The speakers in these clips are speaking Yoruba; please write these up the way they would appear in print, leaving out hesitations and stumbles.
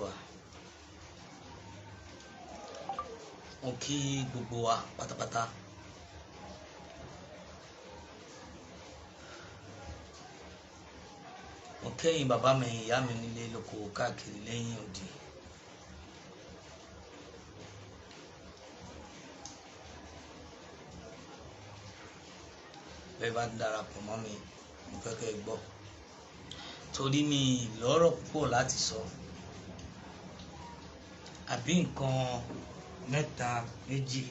wa. Mo kí gbogbo wa pátápátá. Mo kẹ́yìn bàbá mi ìyá mi nílé lóko káàkiri lẹ́yìn odi. Bẹ́ẹ̀ bá darapọ̀ mọ́ mi, mo fẹ́ kẹ́ ẹ gbọ́. Torí mi lọ́rọ̀ púpọ̀ láti sọ. Àbí nǹkan mẹ́ta méjì.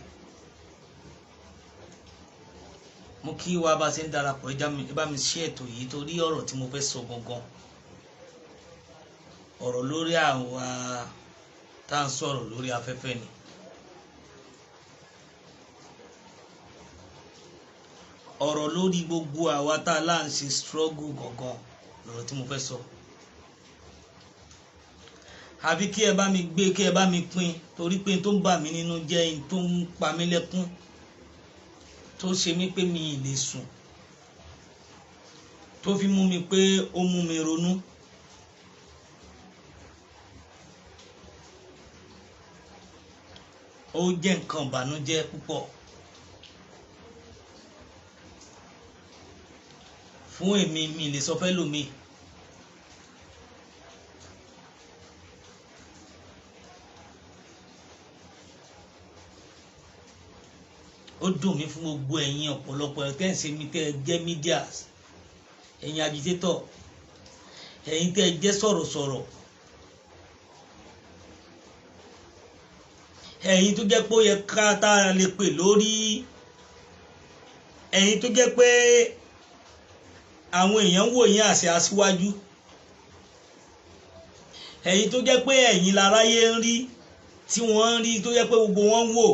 Mo kí wa bá ṣe ń darapọ̀ ẹ bá mi ṣe ètò yìí torí ọ̀rọ̀ tí mo fẹ́ sọ gangan. Ọ̀rọ̀ lórí àwa tá ń sọ̀rọ̀ lórí afẹ́fẹ́ ni. Ọ̀rọ̀ lórí gbogbo àwa tá là ń ṣe struggle gangan lọ̀rọ̀ tí mo fẹ́ sọ. Àbí kí ẹ bá mi gbé kí ẹ bá mi pín torí pé tó ń bà mí nínú jẹ́ in tó ń pa mí lẹ́kún tó ṣe mí pé mi ì lè sùn tó fi mú mi pé ó mú mi ronú. Ó jẹ́ nǹkan ìbànújẹ́ púpọ̀ fún èmi mi lè sọ fẹ́ lómi. Ó dùn mí fún gbogbo ẹ̀yin ọ̀pọ̀lọpọ̀ tẹ́ ń ṣe mi tẹ́ ẹ jẹ́ medias, ẹ̀yin agitator, ẹ̀yin tẹ́ ẹ jẹ́ sọ̀rọ̀sọ̀rọ̀, ẹ̀yin tó jẹ́ pé ó yẹ ká tá a lè pè lórí, ẹ̀yin tó jẹ́ pé àwọn èèyàn wò yín àṣẹ aṣíwájú, ẹ̀yin tó jẹ́ pé ẹ̀yin láráyé ń rí tí wọ́n ń rí tó jẹ́ pé gbogbo wọn ń wò,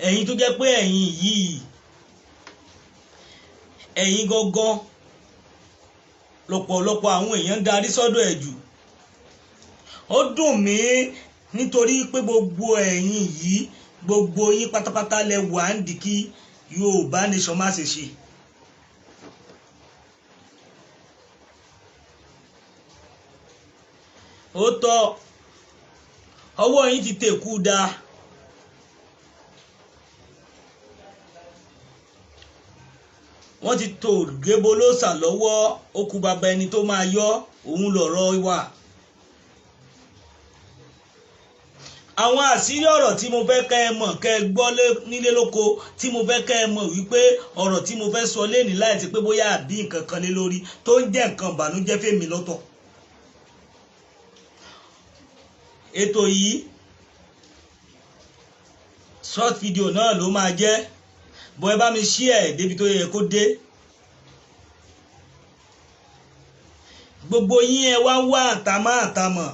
ẹ̀yin tó jẹ́ pé ẹ̀yin yìí ẹ̀yin gangan lọ́pọ̀lọpọ̀ àwọn èèyàn darí sọ́dọ̀ ẹ̀ jù. Ó dùn mí nítorí pé gbogbo ẹ̀yin yìí gbogbo yín pátápátá lẹ wà ń dì kí Yorùbá nation má ṣe ṣe. Ó tọ́ ọwọ́ yín ti tẹ̀kú da. Wọ́n ti tò gébó lóòsà lọ́wọ́ ó kú bàbá ẹni tó máa yọ òun lọ̀rọ̀ wà. Àwọn àṣírí ọ̀rọ̀ tí mo fẹ́ kẹ́ ẹ mọ̀ kẹ́ ẹ gbọ́ nílé lóko tí mo fẹ́ kẹ́ ẹ mọ̀ wípé ọ̀rọ̀ tí mo fẹ́ sọ lénìí láì ti pé bóyá àbí nǹkan kan lé lórí tó ń jẹ́ nǹkan ìbànújẹ́ fèmí lọ́tọ̀. Ètò yìí short video náà ló máa jẹ́ bọ́ ẹ bá mi share débi tó yẹ kó dé. Gbogbo yín ẹ wá wá àtàmọ́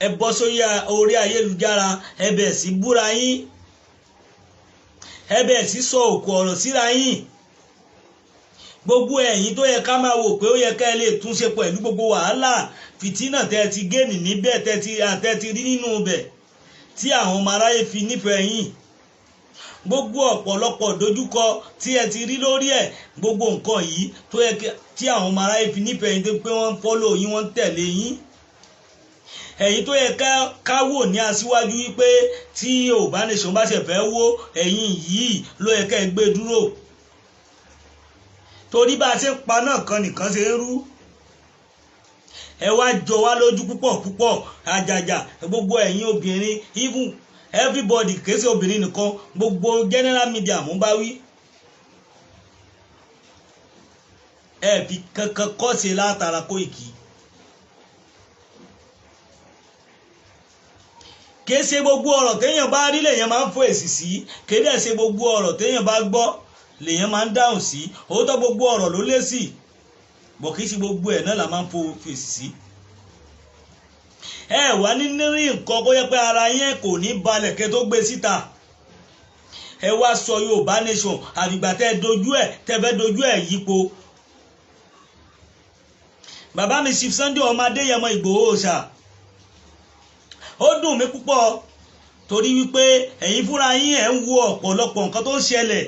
ẹ bọ́ sórí orí ayélujára ẹ bẹ̀ sí búra yín ẹ bẹ̀ sí sọ òkú ọ̀rọ̀ síra yín. Gbogbo ẹ̀yin tó yẹ ká máa wò pé ó yẹ ká ẹ lè túnṣe pẹ̀lú gbogbo wàhálà fìtínà tẹ́ ti géènì níbẹ̀ tẹ́ ti rí nínú bẹ̀ tí àwọn ọmọ aráyé fi nífẹ̀ẹ́ yín. Gbogbo ọ̀pọ̀lọpọ̀ dojúkọ tí ẹ ti rí lórí ẹ̀ gbogbo nǹkan yìí tó yẹ tí àwọn ọmọ aráyé fi nífẹ̀ẹ́ yín pé wọ́n ń follow yín wọ́n ń tẹ̀lé yín. Ẹ̀yin tó yẹ ká wò ní aṣíwájú wípé tí Yorùbá nation bá ṣe fẹ́ wó ẹ̀yin yìí ló yẹ ká ẹ gbé dúró. Torí bá a ṣe ń pa náà kan nìkan ṣe ń rú. Ẹ wá jọ wá lójú púpọ̀ àjàjà gbogbo ẹ̀yin obìnrin even everybody kèsì obìnrin nìkan gbogbo general media mú bá wí. Ẹ fi kankan kọ́ ṣe látara Koiki. Kése gbogbo ọ̀rọ̀ téèyàn bá rí lèèyàn máa ń fò èsì sí, kéde ṣe gbogbo ọ̀rọ̀ téèyàn bá gbọ́ lèèyàn máa ń dáhùn sí. Òótọ́ gbogbo ọ̀rọ̀ ló lé sí bọ̀ kì í ṣe gbogbo ẹ̀ náà la máa ń fò fèsì sí. Ẹ wá ní rí nǹkan kó yẹ pé ara yẹn kò ní balẹ̀ kẹ́ tó gbé síta. Ẹ wá sọ Yorùbá nation àfìgbà tẹ́ fẹ́ dojú ẹ̀ yípo. Bàbá mi Chief Sunday ọmọ Adéyẹmọ Ìgbòho ṣá. Ó dùn mí púpọ̀ torí wípé ẹ̀yin fúnra yín ẹ̀ ń wo ọ̀pọ̀lọpọ̀ nǹkan tó ń ṣẹlẹ̀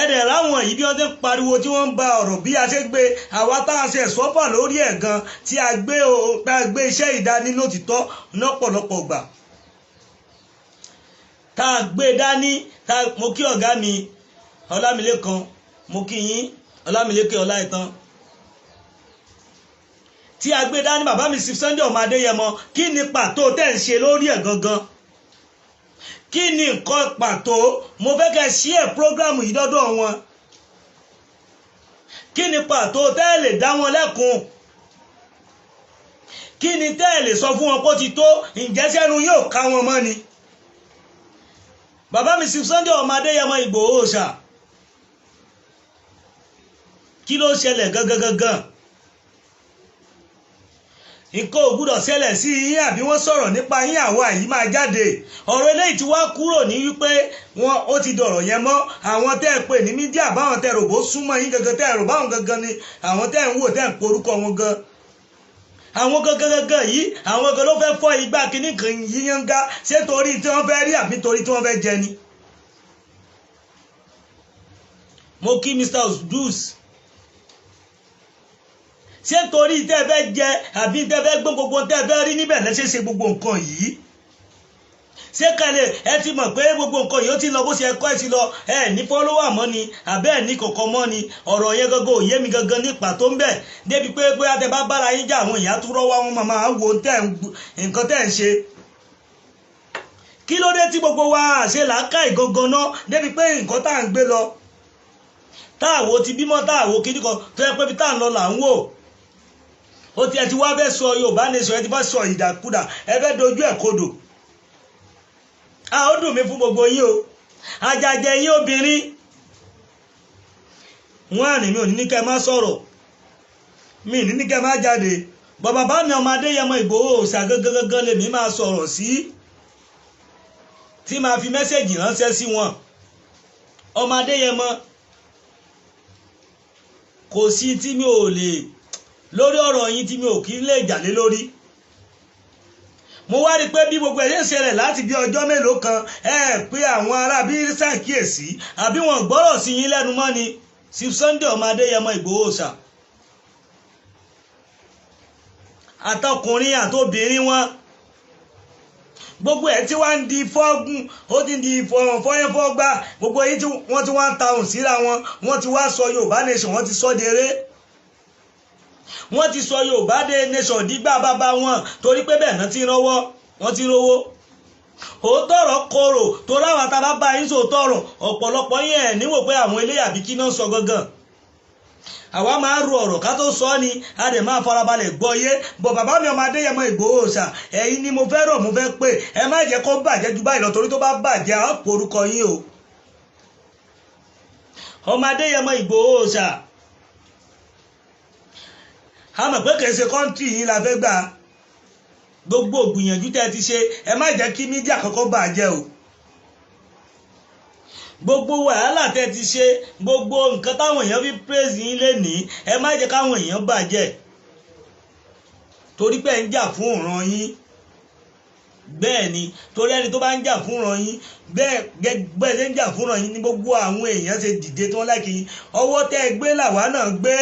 ẹ̀dẹ̀ ráwọn yìí bí wọ́n ti ń pariwo tí wọ́n ń ba ọ̀rọ̀ bí a ṣe gbé àwa tá a ṣe sọ́fà lórí ẹ̀ gan tí a gbé iṣẹ́ ìdání lótìtọ́ lọ́pọ̀lọpọ̀ gbà tá a gbé dání mo kí ọ̀gá mi Ọlámilékan mo kí yín Ọlámilékan Ọláìtàn tí a gbé dání bàbá mi Sunday ọmọ Adéyẹmọ kí ni pàtó tẹ̀ ń ṣe lórí ẹ̀ gangan kí ni nǹkan pàtó mo fẹ́ kẹ́ share program yìí dọ́dọ̀ wọn kí ni pàtó tẹ́ lè dá wọn lẹ́kùn kí ni tẹ́ lè sọ fún wọn kó ti tó ǹjẹ́ sẹ́nu yóò ká wọn mọ́ ni bàbá mi Sunday ọmọ Adéyẹmọ Ìgbòho ṣá kí ló ṣẹlẹ̀ gangan nǹkan ò gbúdọ̀ ṣẹlẹ̀ sí yín àbí wọ́n sọ̀rọ̀ nípa yín àwa yìí máa jáde ọ̀rọ̀ eléyìí ti wá kúrò ní wípé wọn ó ti dọ̀rọ̀ yẹn mọ́ àwọn tẹ́ ẹ pè ní mídíà báwọn tẹ́ rò bó súnmọ́ yín gangan tẹ́ rò báwọn gangan ni àwọn tẹ́ ń wò tẹ́ ń porúkọ wọn gan àwọn gangan yìí àwọn gangan ló fẹ́ fọ́ igbá kínní kan yíyángá ṣé torí tí wọ́n fẹ́ rí àbí torí tí wọ́n fẹ́ jẹ ni. mo kí Mr. Odus ṣé torí tẹ́ fẹ́ jẹ àbí tẹ́ fẹ́ gbọ́n gbogbo tẹ́ fẹ́ rí níbẹ̀ lẹ́sẹ̀ ṣe gbogbo nǹkan yìí ṣé kalẹ̀ ẹ ti mọ̀ pé gbogbo nǹkan yìí ó ti lọ bó ṣe ẹ̀kọ́ ẹ ti lọ ẹ ní fọ́lọ́wà mọ́ ni àbẹ́ ẹ̀ ní kọ̀ọ̀kan mọ́ ni ọ̀rọ̀ yẹn gangan òye mi gangan ní pàtó ń bẹ̀ débi pé bóyá tẹ́ bá bára yín jà àwọn ìyá tó rọ́wọ́ wọn máa wo nǹkan tẹ́ ń ṣe kí ló dé tí gbogbo wa ṣe làákàì gangan náà débi pé nǹkan tá à ń gbé lọ táàwó ti bímọ táàwó kíní kan tó yẹ pé bí tá à ń lọ là ń wò ó ti ẹ ti wá fẹ́ sọ Yorùbá nation ẹ ti fẹ́ sọ ìdàkudà ẹ fẹ́ dojú ẹ̀ kodò ó dùn mí fún gbogbo yín o àjàjẹ yín obìnrin wọn àní mi ò ní kẹ́ má sọ̀rọ̀ mi ní kẹ́ má jáde bàbá mi ọmọ Adéyẹmọ Ìgbòho ṣàgángan lèmi máa sọ̀rọ̀ sí tí máa fi mẹ́sẹ̀gì ránṣẹ́ sí wọn ọmọ Adéyẹmọ kò sí tí mi ò lè lórí ọ̀rọ̀ yín tí mi ò kí lè jà lé lórí mo wá rí pé bí gbogbo ẹ̀ ń ṣẹlẹ̀ láti bí ọjọ́ mélòó kan pé àwọn ará bí ṣàkíyèsí àbí wọn gbọ́rọ̀ sí yín lẹ́nu mọ́ ni Sunday ọmọ Adéyẹmọ Ìgbòho ṣá àtọkùnrin àtobìnrin wọn gbogbo ẹ̀ tí wọ́n ń di fọ́gùn ó ti di fọ́yẹ́fọ́gbá gbogbo yìí tí wọ́n ti wá ń tahùn síra wọn wọ́n ti wá sọ Yorùbá nation wọ́n ti sọ dèrè wọ́n ti sọ Yorùbá nation dígbà bàbá wọn torí pé bẹ́ẹ̀ náà ti rọ́wọ́ wọ́n ti rówó òótọ́ ọ̀rọ̀ korò tó ráwọn tá a bá bá yín sòótọ́ ọ̀rọ̀ ọ̀pọ̀lọpọ̀ yẹn ẹ̀ níwò pé àwọn eléyà bí kí náà sọ gangan àwa máa ń ro ọ̀rọ̀ ká tó sọ ni a dẹ̀ máa farabalẹ̀ gbọ́ yé bọ̀ bàbá mi ọmọ Adéyẹmọ Ìgbòho ṣá ẹ̀yin ni mo fẹ́ rọ̀ mo fẹ́ pè ẹ má jẹ́ kó bàjẹ́ ju báyìí lọ torí tó bá bàjẹ́ á porúkọ yín o ọmọ Adéyẹmọ Ìgbòho ṣá a mọ̀ pé kìí ṣe kọ́ńtì yín la fẹ́ gbà gbogbo ògbìyànjú tẹ́ ti ṣe ẹ má jẹ́ kí mídíà kọ́kọ́ bàjẹ́ o gbogbo wàhálà tẹ́ ti ṣe gbogbo nǹkan táwọn èèyàn fi praise yín lénìí ẹ má jẹ́ káwọn èèyàn bàjẹ́ torí pé ẹ ń jà fún ìran yín bẹ́ẹ̀ ni torí ẹni tó bá ń jà fún ìran yín bẹ́ẹ̀ ṣe ń jà fún ìran yín ní gbogbo àwọn èèyàn ṣe dìde tí wọ́n láìkí yín ọwọ́ tẹ́ ẹ gbé làwa náà gbé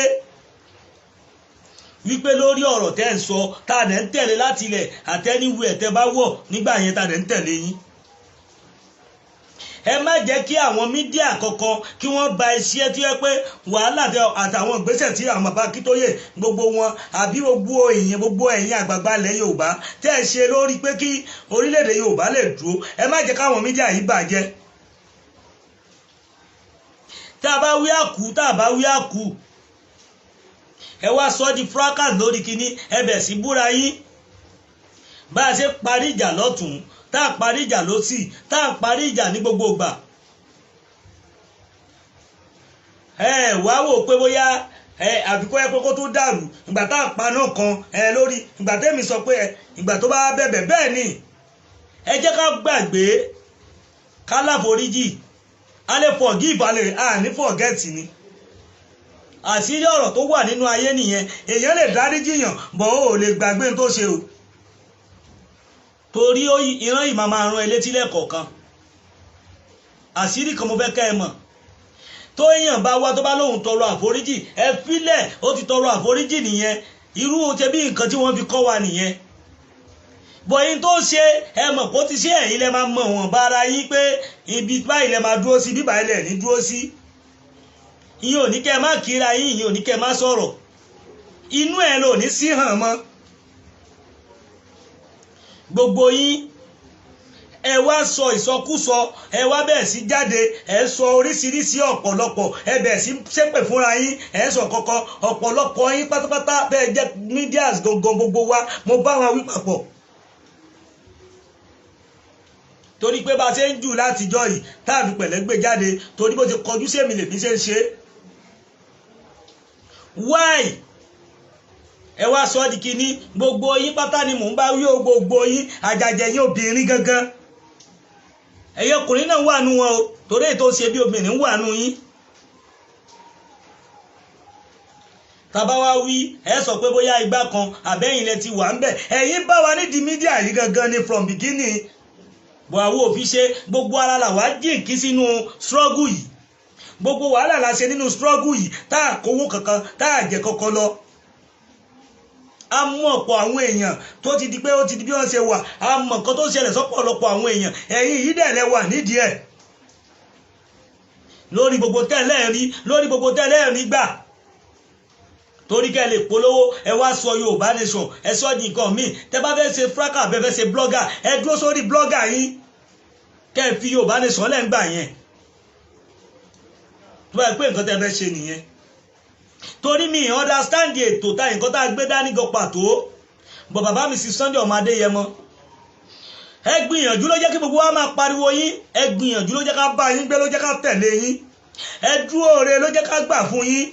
wípé lórí ọ̀rọ̀ tẹ́ ń sọ tá a dẹ̀ ń tẹ̀lé láti ilẹ̀ àtẹ́níwú ẹ̀ tẹ́ bá wọ̀ nígbà yẹn tá a dẹ̀ ń tẹ̀lé yín ẹ má jẹ́ kí àwọn mídíà kankan kí wọ́n ba iṣẹ́ tí ẹ pé wàhálà àtàwọn ìgbésẹ̀ tí àwọn bàbá Akíntóyè gbogbo wọn àbí gbogbo ẹ̀yin àgbààgbà ilẹ̀ Yorùbá tẹ́ ẹ ṣe lórí pé kí orílẹ̀-èdè Yorùbá lè dúró ẹ má jẹ́ káwọn mídíà yìí bàjẹ́ tá a bá wí àkú tá a bá wí àkú ẹ wá sọ di fracas lórí kíní ẹ bẹ̀ sí búra yín bá a ṣe parí ìjà lọ́tùn tá a parí ìjà lọ́sì tá a parí ìjà ní gbogbo ìgbà wá wò pé bóyá àbíkọ́ ẹ pé kó tó dàrú ìgbà tá a pa náà kan lórí ìgbà tẹ́mi sọ pé ìgbà tó bá bẹ̀bẹ̀ bẹ́ẹ̀ ni ẹ jẹ́ ká gbàgbé ká láforíjì a lè forgive a ní forget ni àṣírí ọ̀rọ̀ tó wà nínú ayé nìyẹn èèyàn lè dáríjìyàn bọ̀ ó lè gbàgbé tó ṣe o torí ìran ìmọ̀ máa ran elétí lẹ́kọ̀ọ̀kan àṣírí kan mo fẹ́ kẹ́ ẹ mọ̀ tó èèyàn bá wá tó bá lóhùn tọrọ àforíjì ẹ filẹ̀ ó ti tọrọ àforíjì nìyẹn irú ṣe bí nǹkan tí wọ́n fi kọ́ wa nìyẹn bọ̀yìn tó ṣe ẹ mọ̀ kó ti ṣe ẹ̀yin lẹ máa mọ̀ wọ́n bá ara yín pé ibi báyìí lẹ máa dúró sí bíbáyìí lẹ ní dúró sí ìyẹn ò ní kẹ́ má kíra yín ìyẹn ò ní kẹ́ má sọ̀rọ̀ inú ẹ̀ lò ní sí hàn mọ́ gbogbo yín ẹ wá sọ ìsọkúsọ ẹ wá bẹ̀ẹ̀ sí jáde ẹ sọ oríṣiríṣi ọ̀pọ̀lọpọ̀ ẹ bẹ̀ẹ̀ sí ṣépè fúnra yín ẹ sọ kọ̀kọ̀ ọ̀pọ̀lọpọ̀ yín pátápátá bẹ́ẹ̀ jẹ́ mídíàs gangan gbogbo wa mo bá wọn wí papọ̀ torí pé bá a ṣe ń jù látijọ́ yìí táàbí pẹ̀lẹ́ gbé jáde torí bó ti kọjú sí èmi lèmi ṣe ń ṣe why ẹ wá sọ di kíní gbogbo yín pátá ni mò ń bá wí o gbogbo yín àjàjẹ yín obìnrin gangan ẹ̀yin ọkùnrin náà wà nù wọn o torí ètò ṣe bí obìnrin wà nù yín tàbá wá wí ẹ sọ pé bóyá igbá kan àbẹ́yìn lẹ ti wà ń bẹ̀ ẹ̀yin bá wa nídìí mídíà yìí gangan ni from beginning bọ̀ àwọn òfin ṣe gbogbo ara là wá jìnkí sínú struggle yìí gbogbo wàhálà la ṣe nínú struggle yìí tá a kówó kankan tá a jẹ kankan lọ a mọ̀ ọ̀pọ̀ àwọn èèyàn tó ti di pé ó ti di bí wọ́n ṣe wà a mọ̀ nǹkan tó ṣẹlẹ̀ sọ́pọ̀lọpọ̀ àwọn èèyàn ẹ̀yin yìí dẹ̀ lẹ wà nídìí ẹ̀ lórí gbogbo tẹ́lẹ̀ rí gbà torí kẹ́ lè polówó ẹ wá sọ Yorùbá nation ẹ sọ di nǹkan míì tẹ́ bá fẹ́ ṣe fraka bẹ́ẹ̀ fẹ́ ṣe blogger ẹ dúró sórí blogger yín kẹ́ ẹ fi Yorùbá nation lẹ́ǹgbà yẹn tó bá yẹ pé nǹkan tẹ́ fẹ́ ṣe nìyẹn torí mi understand ètò tá nǹkan tá a gbé dání gan pàtó bọ̀ bàbá mi sí Sunday ọmọ Adéyẹmọ ẹ gbìyànjú ló jẹ́ kí gbogbo wa máa pariwo yín ẹ gbìyànjú ló jẹ́ ká bá yín gbé ló jẹ́ ká tẹ̀lé yín ẹ dúró re ló jẹ́ ká gbà fún yín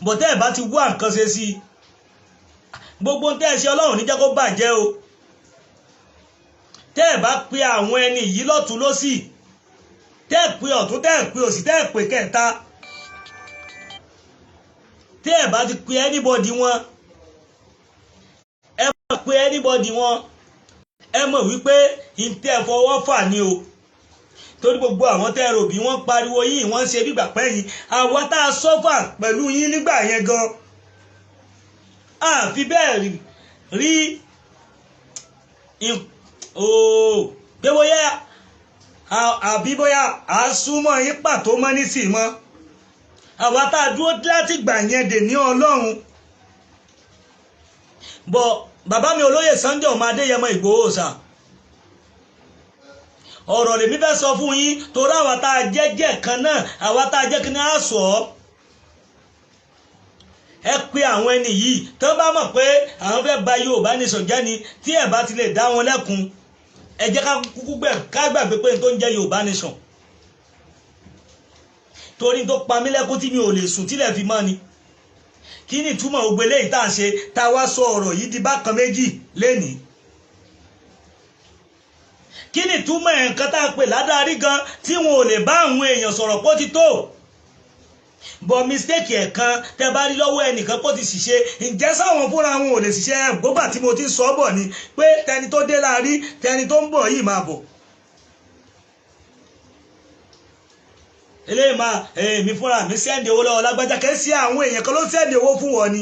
bọ̀ tẹ́ ẹ̀ bá ti wá nǹkan ṣe sí gbogbo tẹ́ ẹ̀ ṣe Ọlọ́run ní jẹ́ kó bàjẹ́ o tẹ́ ẹ̀ bá pe àwọn ẹni yìí lọ́tún lósì tẹ́ ẹ̀ pe ọ̀tún tẹ́ ẹ̀ pe òsì tẹ́ ẹ̀ pe kẹta tẹ́ ẹ̀ bá ti pe anybody wọn ẹ mọ̀ pé anybody wọn ẹ mọ̀ wípé ìtẹ́ fọwọ́ fà ní o torí gbogbo àwọn tẹ́ rò bí wọ́n pariwo yìí wọ́n ṣe bígbà pẹ́yìn àwa tá a sọ́fà pẹ̀lú yín nígbà yẹn gan àfi bẹ́ẹ̀ rí pé bóyá àbí bóyá àsúnmọ́ yín pàtó mọ́ nísìnyí mọ́ àwa tá a dúró láti gbà yẹn dè ní Ọlọ́run bọ̀ bàbá mi Olóyè Sunday ọmọ Adéyẹmọ Ìgbòho sà ọ̀rọ̀ lèmi fẹ́ sọ fún yín torí àwa tá a jẹ́jẹ́ kan náà àwa tá a jẹ́ kí ní á sọ ẹ pé àwọn ẹni yìí tó bá mọ̀ pé àwọn fẹ́ bà Yorùbá nation jẹ́ ni tí ẹ̀ bá ti lè dá wọn lẹ́kun ẹ jẹ́ ká gbàgbé pé tó ń jẹ́ Yorùbá nation torí tó pa mí lẹ́kún tí mi ò lè sùn tílẹ̀ fi mọ́ ni kí ni ìtumọ̀ gbogbo eléyìí tá à ń ṣe tá a wá sọ ọ̀rọ̀ yìí di bákan méjì lénìí kí ni túmọ̀ nǹkan tá a pè ládarí gan tí wọn ò lè bá àwọn èèyàn sọ̀rọ̀ pó ti tó bọ̀ mistake ẹ̀kan tẹ́ bá rí lọ́wọ́ ẹnìkan pó ti ṣiṣẹ́ ǹjẹ́ sáwọn fúnra wọn ò lè ṣiṣẹ́ gbogbo tí mo ti sọ bọ̀ ni pé tẹni tó dé láàrí tẹni tó ń bọ̀ yìí máa bọ̀ eléyìí máa èmi fúnra mi sẹ́ndì owó lọ́wọ́ lágbájá kẹ́ sí àwọn èèyàn kan ló sẹ́ndì owó fún wọn ni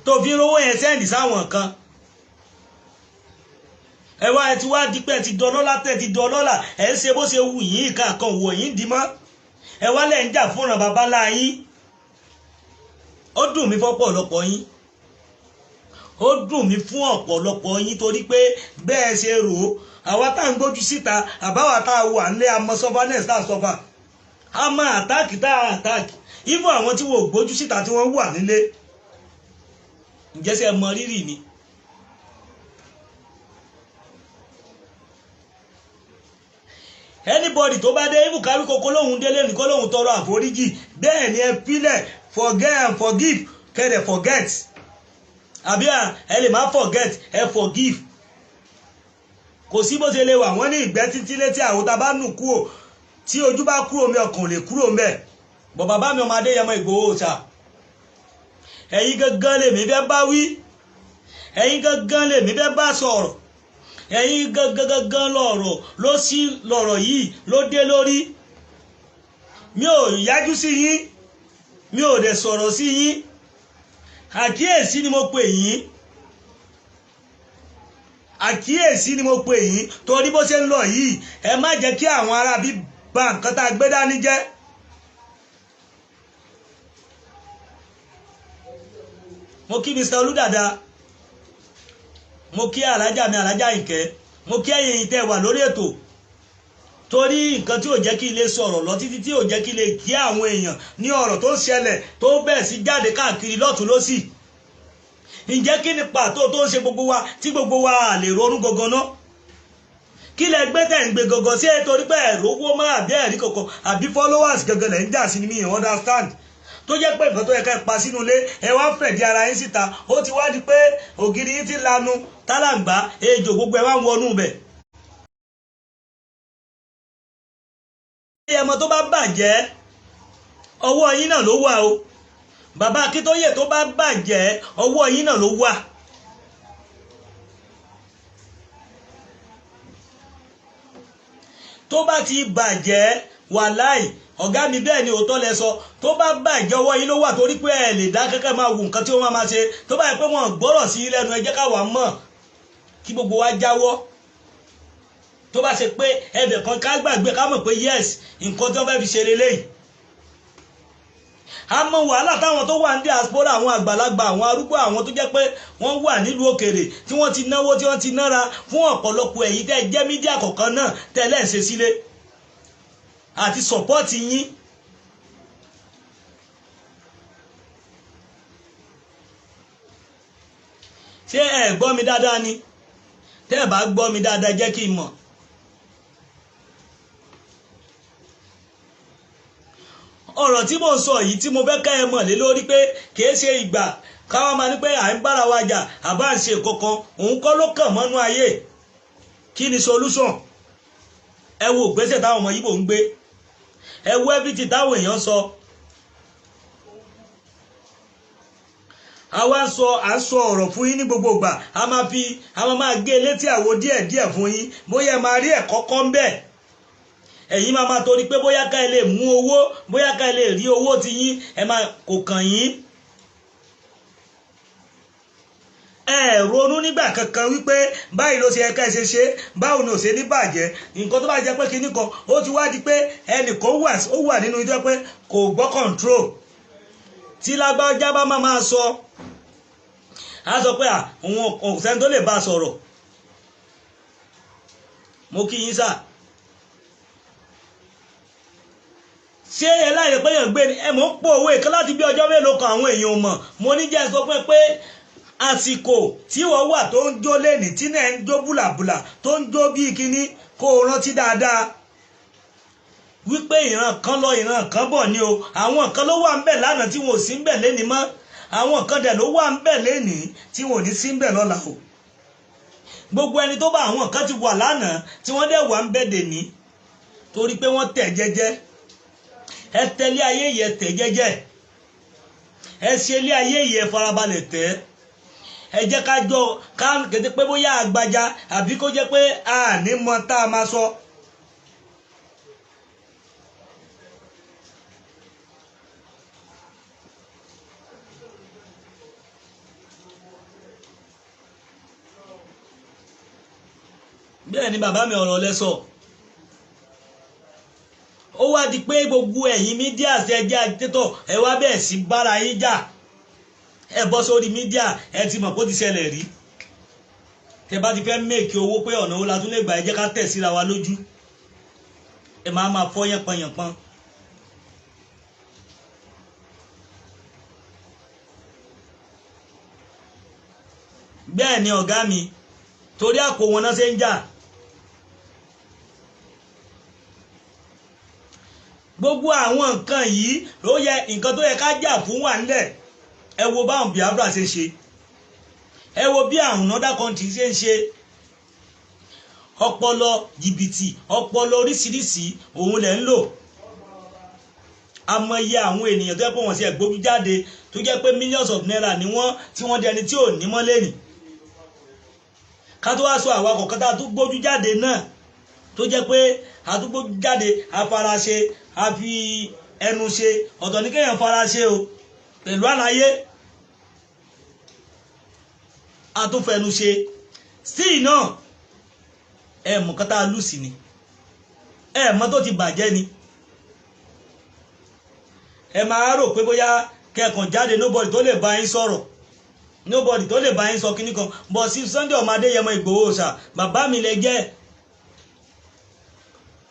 tó fi rówó yẹn sẹ́ndì sáwọn kan ẹ wá ẹ ti wá dípẹ́ ti dọ́lọ́lá tẹ́ ti dọ́lọ́lá ẹ ń ṣe bó ṣe wù yín nǹkan kan wò yín dì mọ́ ẹ wá lẹ́ ń jà fúnra babalá yín ó dùn mí fọ́pọ̀lọpọ̀ yín ó dùn mí fún ọ̀pọ̀lọpọ̀ yín torí pé bẹ́ẹ̀ ṣe rò ó àwa tá à ń gbójú síta àbáwá tá a wà nílé amọ̀ sọ́fà nẹ́ẹ̀sì tá a sọ́fà a máa àtáàkì tá a àtáàkì even àwọn tí wọ́n gbójú síta tí wọ́n wà nílé ǹjẹ́ ṣé ẹ mọ rírì ni. Anybody tó bá dé even kárí koko lóhun délé nìkan lóhun tọrọ àforíjì bẹ́ẹ̀ ni ẹ pílẹ̀ forget and forgive kẹ́dẹ̀ forget àbí ẹ lè má forget ẹ forgive kò sí bó ṣe lè wà wọ́n ní ìgbẹ́ títí létí àwọn tá a bá nù kúrò tí ojú bá kúrò mi ọkàn lè kúrò ń bẹ̀ bọ̀ bàbá mi ọmọ Adéyẹmọ Ìgbòho ṣá ẹ̀yin gangan lèmi fẹ́ bá wí ẹ̀yin gangan lèmi fẹ́ bá sọ̀rọ̀ ẹ̀yin gangan lọ̀rọ̀ ló sí lọ̀rọ̀ yìí ló dé lórí mi ò yájú sí yín, mi ò dẹ̀ sọ̀rọ̀ sí yín. Àkíyèsí ni mo pè yín, àkíyèsí ni mo pè yín, torí bó ṣe ń lọ yìí ẹ má jẹ́ kí àwọn arábí bà nǹkan tá a gbé dání jẹ́. Mo kí Mr. Olúdàdá, mo kí alájà mi alájà Ìkẹ́, mo kí ẹ̀yin tẹ́ wà lórí ètò, torí nǹkan tí ò jẹ́ kí ilé sọ̀rọ̀ lọ títí tí ò jẹ́ kí ilé kí àwọn èèyàn ní ọ̀rọ̀ tó ń ṣẹlẹ̀ tó bẹ̀rẹ̀ sí jáde káàkiri lọ́tún lọ́sì. Ǹjẹ́ kí ni pàtó tó ń ṣe gbogbo wa tí gbogbo wa lè ronú gangan ná? Kí lẹ gbé tẹ̀ ń gbé gangan sí ẹ torí pé ẹ̀rọ owó máa àbí ẹ̀rí kankan àbí followers gangan lẹ̀ ń jà sí ni mi understand. Tó jẹ́ pé nǹkan tó yẹ ká pa sínú ilé ẹ wá fẹ̀dí ara yín síta, ó ti wá di pé ògiri yín ti lanu tálàǹgbá ejò gbogbo ẹ wá ń wọnú bẹ̀. Ẹmọ tó bá bàjẹ́ ọwọ́ yín náà ló wà o. Bàbá Akíntóyè tó bá bàjẹ́ ọwọ́ yín náà ló wà. Tó bá ti bàjẹ́ wàláì ọ̀gá mi bẹ́ẹ̀ ni òótọ́ lẹ sọ, tó bá bàjẹ́ ọwọ́ yín ló wà, torí pé ẹ lè dá kẹ́kẹ́ máa wù nǹkan tí wọ́n máa ṣe. Tó bá yẹ pé wọ́n gbọ́rọ̀ sí lẹ́nu ẹ jẹ́ káwa mọ̀ kí gbogbo wa jáwọ́. Tó bá ṣe pé ẹbẹ̀ kan ká gbàgbé ká mọ̀ pé yes nǹkan tí wọ́n fẹ́ fi ṣe lélẹ́yìí. A mọ wàhálà táwọn tó wà ní diaspora, àwọn àgbàlagbà, àwọn arúgbó, àwọn tó jẹ́ pé wọ́n wà nílùú òkèèrè tí wọ́n ti náwó tí wọ́n ti nára fún ọ̀pọ̀lọpọ̀ èyí tẹ́ jẹ́ mídíà kọ̀ọ̀kan náà tẹ́lẹ̀ ń ṣe sílé àti sọ̀pọ́ọ̀tì yín. Ṣé ẹ gbọ́ mi dáadáa ni? Tẹ́ ẹ bá gbọ́ mi dáadáa jẹ́ kí n mọ̀. Ọ̀rọ̀ tí mò ń sọ yìí tí mo fẹ́ ká ẹ mọ̀ lé lórí pé kìí ṣe ìgbà káwọn máa ní pé à ń bára wa jà àbá ń ṣe kankan, òun kọ́ ló kàn mọ́nú ayé. Kí ni solution? Ẹ wo ìgbésẹ̀ táwọn ọmọ Yíbò ń gbé, ẹ wo everything táwọn èèyàn sọ. Àwa à ń sọ ọ̀rọ̀ fún yín ní gbogbo ìgbà, a máa gé létí àwo díẹ̀díẹ̀ fún yín, bóyá ẹ máa rí ẹ̀kọ́ kan bẹ́ẹ̀. Ẹ̀yin máa torí pé bóyá ká ẹ lè mú owó, bóyá ká ẹ lè rí owó ti yín, ẹ máa kò kàn yín. Ẹ ronú nígbà kankan wípé báyìí ló ṣe ẹ̀ka ẹ ṣe báwo ni ò ṣe ní bàjẹ́. Nǹkan tó bá jẹ́ pé kinní kan ó ti wá di pé ẹnìkan ó wà nínú ìjọ pé kò gbọ́ control. Tí lágbájá bá máa sọ, a sọ pé òun ọ̀sẹ̀ tó lè bá sọ̀rọ̀. Mo kí yín sà. Ṣé ẹ láyé pé èèyàn gbé ni ẹ mọ̀ ń pò owó ìkan láti bí ọjọ́ mélòó kan àwọn èèyàn mọ̀. Mo ní jẹ́ sọ pé àsìkò tí wọ́n wà tó ń jó lẹ́nì tí náà ń jó bùlàbùlà tó ń jó bí kíní kó o rántí dáadáa wípé ìran kan lọ ìran kan bọ̀ ni o. Àwọn kan ló wà ń bẹ̀ lánàá tí wọn ò sí ń bẹ̀ lẹ́ni mọ́, àwọn kan dẹ̀ ló wà ń bẹ̀ lẹ́ni tí wọn ò ní sí ń bẹ̀ lọ́la o. Gbogbo ẹni tó bá àwọn kan ti wà lánàá tí wọ́n dẹ̀ wà ń bẹ̀ dèní torí pé wọ́n tẹ̀ jẹ́jẹ́. Ẹ tẹ̀lé ayé yẹ tẹ̀ jẹ́jẹ́, ẹ ṣe ilé ayé yẹ farabalẹ̀ tẹ̀. Ẹ jẹ́ ká jọ ká kété pé bóyá àgbàjá àbí kó jẹ́ pé a ní mọ tá a máa sọ. Bẹ́ẹ̀ ni bàbá mi ọ̀rọ̀ lẹ́sọ̀. Ó wá di pé gbogbo ẹ̀yin mídíà ṣe jẹ́ agitator ẹ wá bẹ́ẹ̀ sí bára yín jà. Ẹ bọ́ sórí mídíà ẹ ti mọ̀ kó ti ṣẹlẹ̀ rí. Tẹ bá ti fẹ́ mẹ́ẹ̀kì owó pé ọ̀nà wo la tún lè gbà ẹ jẹ́ ká tẹ̀ síra wa lójú. Ẹ máa fọ́ yánpọnyànpọn. Bẹ́ẹ̀ ni ọ̀gá mi torí àpò wọn náà ṣe ń jà. Gbogbo àwọn nǹkan yìí ló yẹ nǹkan tó yẹ ká jà fún wa nílẹ̀. Ẹ wo báwọn Biafra ṣe ṣe, ẹ wo bí àwọn another country ṣe ń ṣe. Ọpọlọ jìbìtì, ọpọlọ oríṣiríṣi òun lẹ̀ ń lò. Àmọye àwọn ènìyàn tó yẹ pé wọ́n ṣe gbójú jáde tó jẹ́ pé millions of naira ni wọ́n tí wọ́n dẹni tí ò ní mọ́ lẹ́nìí. Ká tó wá sọ àwa kọ̀ọ̀kan tá a tún gbójú jáde náà tó jẹ́ pé a tún gbójú jáde afaraṣe ẹnu ṣe ọ̀tọ̀ ní kéèyàn fara ṣe o pẹ̀lú àlàyé àtúnfẹnu ṣe still náà ẹ mọ̀ kátà lùsì ni ẹ mọ̀ tó ti bàjẹ́ ni ẹ máa rò pé bóyá kẹkàn jáde nobody tó lè bá yín sọ̀rọ̀ nobody tó lè bá yín sọ kíní kan bọ̀ sí Sunday ọmọ Adéyẹmọ Ìgbòho ṣá bàbá mi lẹ jẹ́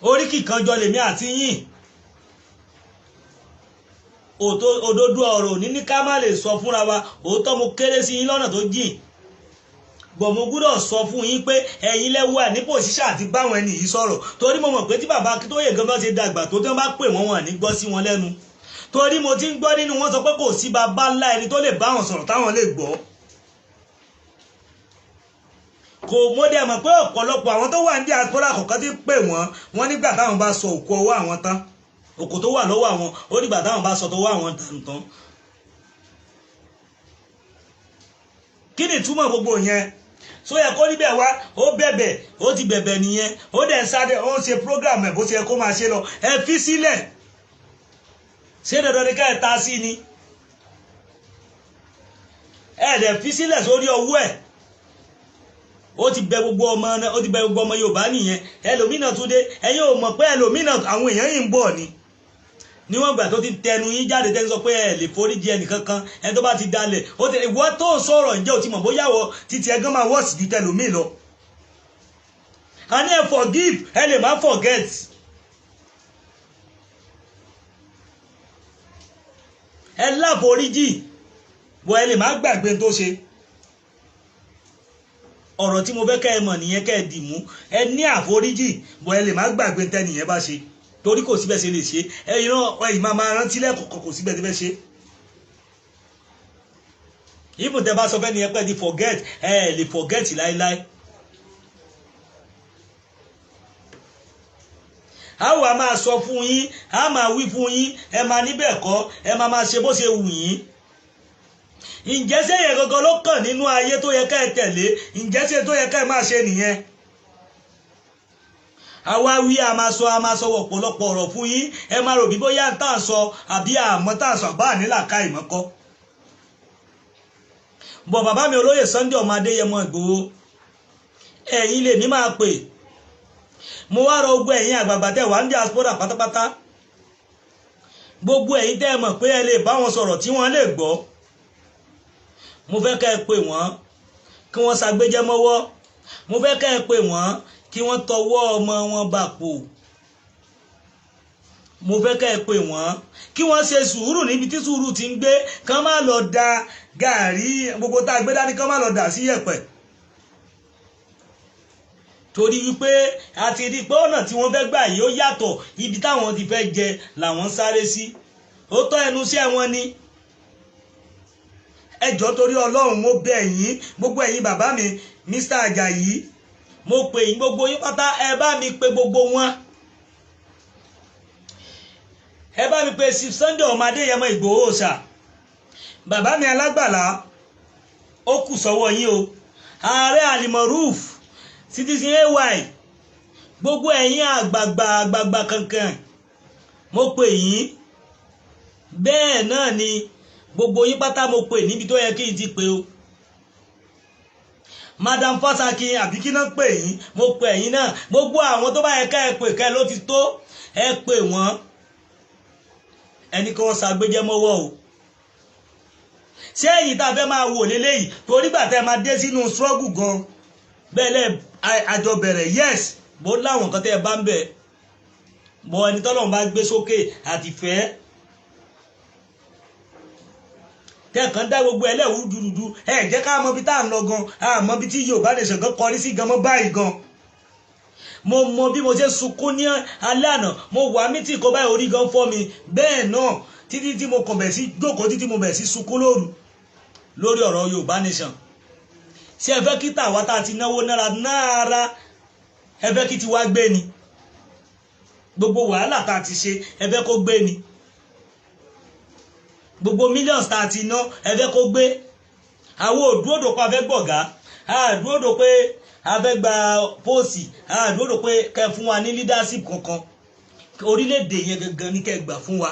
oríkì kan jọ lèmi àti yín òdodo ọ̀rọ̀ ní ní ká má lè sọ fúnra wa òótọ́ mo kéré sí yín lọ́nà tó jìn bọ̀ mo gbúdọ̀ sọ fún yín pé ẹ̀yin lẹ́wọ́ ní pòṣíṣà àti báwọn ẹni yìí sọ̀rọ̀ torí mo mọ̀ pé tí bàbá Akíntóyè gan bá ṣe dàgbà tó tán bá pè wọ́n wọ́n ní gbọ́ sí wọn lẹ́nu torí mo ti ń gbọ́ nínú wọn sọ pé kò sí bàbá ńlá ẹni tó lè bá wọn sọ̀rọ̀ táwọn lè gbọ́ kò mo dẹ̀ mọ̀ pé ọ̀pọ̀lọpọ̀ àwọn tó wà ní diaspora kọ̀ọ̀kan ti pè wọ́n nígbà táwọn bá sọ òkú ọwọ́ àwọn tán òkú tó wà lọ́wọ́ àwọn ó nígbà táwọn bá sọ tó wọ́ àwọn tàn kí ni túmọ̀ gbogbo yẹn so yẹ kó níbẹ̀ wá ó bẹ̀bẹ̀ ó ti bẹ̀bẹ̀ nìyẹn ó dẹ̀ ń sáré ó ń ṣe program ẹ̀ bó ṣe yẹ kó máa ṣe lọ ẹ fi sílẹ̀ ṣé dandan ni ká ẹ ta sí ni ẹ dẹ̀ fi sílẹ̀ sórí ọwọ́ ẹ̀ ó ti bẹ gbogbo ọmọ Yorùbá nìyẹn ẹlòmínà tún dé ẹ̀yin ò mọ̀ pé ẹlòmínà àwọn èèyàn yìí ń bọ̀ ni níwọ̀n ìgbà tó ti tẹnu yín jáde tẹ́ ń sọ pé ẹ lè foríjì ẹnìkankan ẹni tó bá ti dalẹ̀ ó tẹ ìwọ tó sọ̀rọ̀ ǹjẹ́ o ti mọ̀ bóyá wọ títí ẹgán máa wọ́ọ̀sì ju tẹlòmíì lọ a ní ẹ forgive ẹ lè má forget ẹ láforíjì bọ̀ ẹ lè má gbàgbé tó ṣe ọ̀rọ̀ tí mo fẹ́ kẹ́ ẹ mọ̀ nìyẹn kẹ́ ẹ dì mú ẹ ní àforíjì bọ̀ ẹ lè má gbàgbé tẹ́nìyẹn bá ṣe torí kò síbẹ̀ ṣe lè ṣe ẹ̀yin máa rántí lẹ́kọ̀ọ̀kan kò síbẹ̀ ṣe ṣe even tẹ́ bá sọ fẹ́ ni ẹ pẹ́ di forget ẹ lè forget láíláí a wà máa sọ fún yín a máa wí fún yín ẹ máa níbẹ̀ kọ́ ẹ máa ṣe bó ṣe wù yín ǹjẹ́ ṣé yẹn gangan ló kàn nínú ayé tó yẹ ká ẹ tẹ̀lé ǹjẹ́ ṣé tó yẹ ká ẹ máa ṣe nìyẹn àwa wí a máa sọ ọ̀pọ̀lọpọ̀ ọ̀rọ̀ fún yín ẹ máa rò bí bóyá tá à ń sọ àbí àmọ́ tá à ń sọ àbá nílàka ìmọ̀kọ́ bọ̀ bàbá mi olóyè Sunday ọmọ Adéyẹmọ Ìgbòho ẹ̀yin lè ní máa pè mo wá rọ gbogbo ẹ̀yin àgbààgbà tẹ́ wà ní diaspora pátápátá gbogbo ẹ̀yin tẹ́ mọ̀ pé ẹ lè bá wọn sọ̀rọ̀ tí wọ́n lè gbọ́ mo fẹ́ kẹ́ ẹ pè wọ́n kí wọ́n ṣàgbéjẹ́ mọ́wọ́ mo fẹ́ kẹ́ ẹ pè wọ́n kí wọ́n tọwọ́ ọmọ wọn bàpò mo fẹ́ kẹ́ ẹ pè wọ́n kí wọ́n ṣe sùúrù níbi tí sùúrù ti ń gbé kán má lọ da gàárì gbogbo tá a gbé dání kán má lọ dà sí yẹ̀pẹ̀ torí wípé a ti rí pé ọ̀nà tí wọ́n fẹ́ gbà yìí ó yàtọ̀ ibi táwọn ti fẹ́ jẹ làwọn sáré sí ó tọ́ ẹnu iṣẹ́ wọn ni ẹjọ́ torí Ọlọ́run mo bẹ̀ yín gbogbo ẹ̀yin bàbá mi Mr. Ajayi mo pè yín gbogbo yín pátá ẹ bá mi pè gbogbo wọn ẹ bá mi pè Sunday ọmọ Adéyẹmọ Ìgbòho ṣá bàbá mi alágbàlá ó kù sọ́wọ́ yín o ààrẹ Alimoruf citizen ay gbogbo ẹ̀yin àgbààgbà kankan mo pè yín bẹ́ẹ̀ náà ni gbogbo yín pátá mo pè níbi tó yẹ kí n ti pè o Madam Fasaki àbí kí náà pè yín mo pè yín náà gbogbo àwọn tó bá yẹ ká ẹ pè ká ẹ ló ti tó ẹ pè wọ́n ẹni kí wọ́n ṣàgbéjẹ́ mọ́wọ́ o ṣé èyí tá a fẹ́ máa wò léléyìí torí gbà tẹ́ máa dé sínú struggle gan bẹ́ẹ̀ lẹ́ àjọ bẹ̀rẹ̀ yes bó láwọn nǹkan tẹ́ ẹ bá ń bẹ̀ bọ́ ẹni tọ́lọ́run bá gbé sókè àti fẹ́ kẹ́ẹ̀kan dá gbogbo ẹlẹ́wù dúdú ẹ jẹ́ ká mọ bí tá à ń lọ gan àmọ́ bí tí Yorùbá nation gan kọrí sí gan mọ́ báyìí gan mo mọ bí mo ṣe sunkún ní alẹ́ àná mo wà mí tí kò báyìí orí gan fọ́ mi bẹ́ẹ̀ náà títí tí mo kàn bẹ̀ sí jókòó títí mo bẹ̀ sí sunkún lórí ọ̀rọ̀ Yorùbá nation ṣé ẹ fẹ́ kí tàwa tá a ti náwó náírà ẹ fẹ́ kí ti wá gbé ni gbogbo wàhálà tá a ti ṣe ẹ fẹ́ kó gbé ni gbogbo millions tá a ti ná ẹ fẹ́ kó gbé àwọn òdúródò pa fẹ́ gbọ̀gá àdúródò pé a fẹ́ gba póòsì àdúródò pé kẹ́ fún wa ní leadership kankan orílẹ̀-èdè yẹn gangan ní kẹ́ gbà fún wa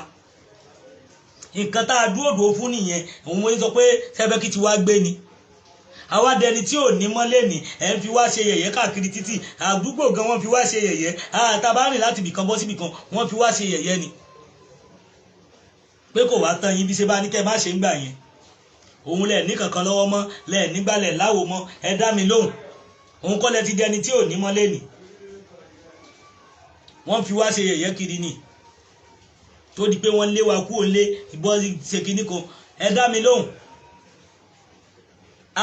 nǹkan tá a dúró dúró fún nìyẹn òun mo sọ pé sẹ́fẹ́ kí ti wá gbé ni àwa dẹni tí ò ní mọ́lé ní ẹ̀ ń fi wá ṣe yẹ̀yẹ́ káàkiri títì àdúgbò gan wọ́n fi wá ṣe yẹ̀yẹ́ àtàbárìn láti ibìkan bọ́ síbì kan wọ́n fi wá ṣe yẹ̀yẹ́ ni pé kò wá tán yín bí ṣe bá ní kẹ́ má ṣe ń gbà yẹn òun lẹ̀ ní kankan lọ́wọ́ mọ́ lẹ̀ nígbàlẹ̀ láwo mọ́ ẹ dá mi lóhùn òun kọ́ lẹ ti dẹni tí ò ní mọ́lé ní wọ́n fi wá ṣe yẹ̀yẹ́ kiri ni tó di pé wọ́n lé wa kú òun lé ìbọn ṣe kinní kan ẹ dá mi lóhùn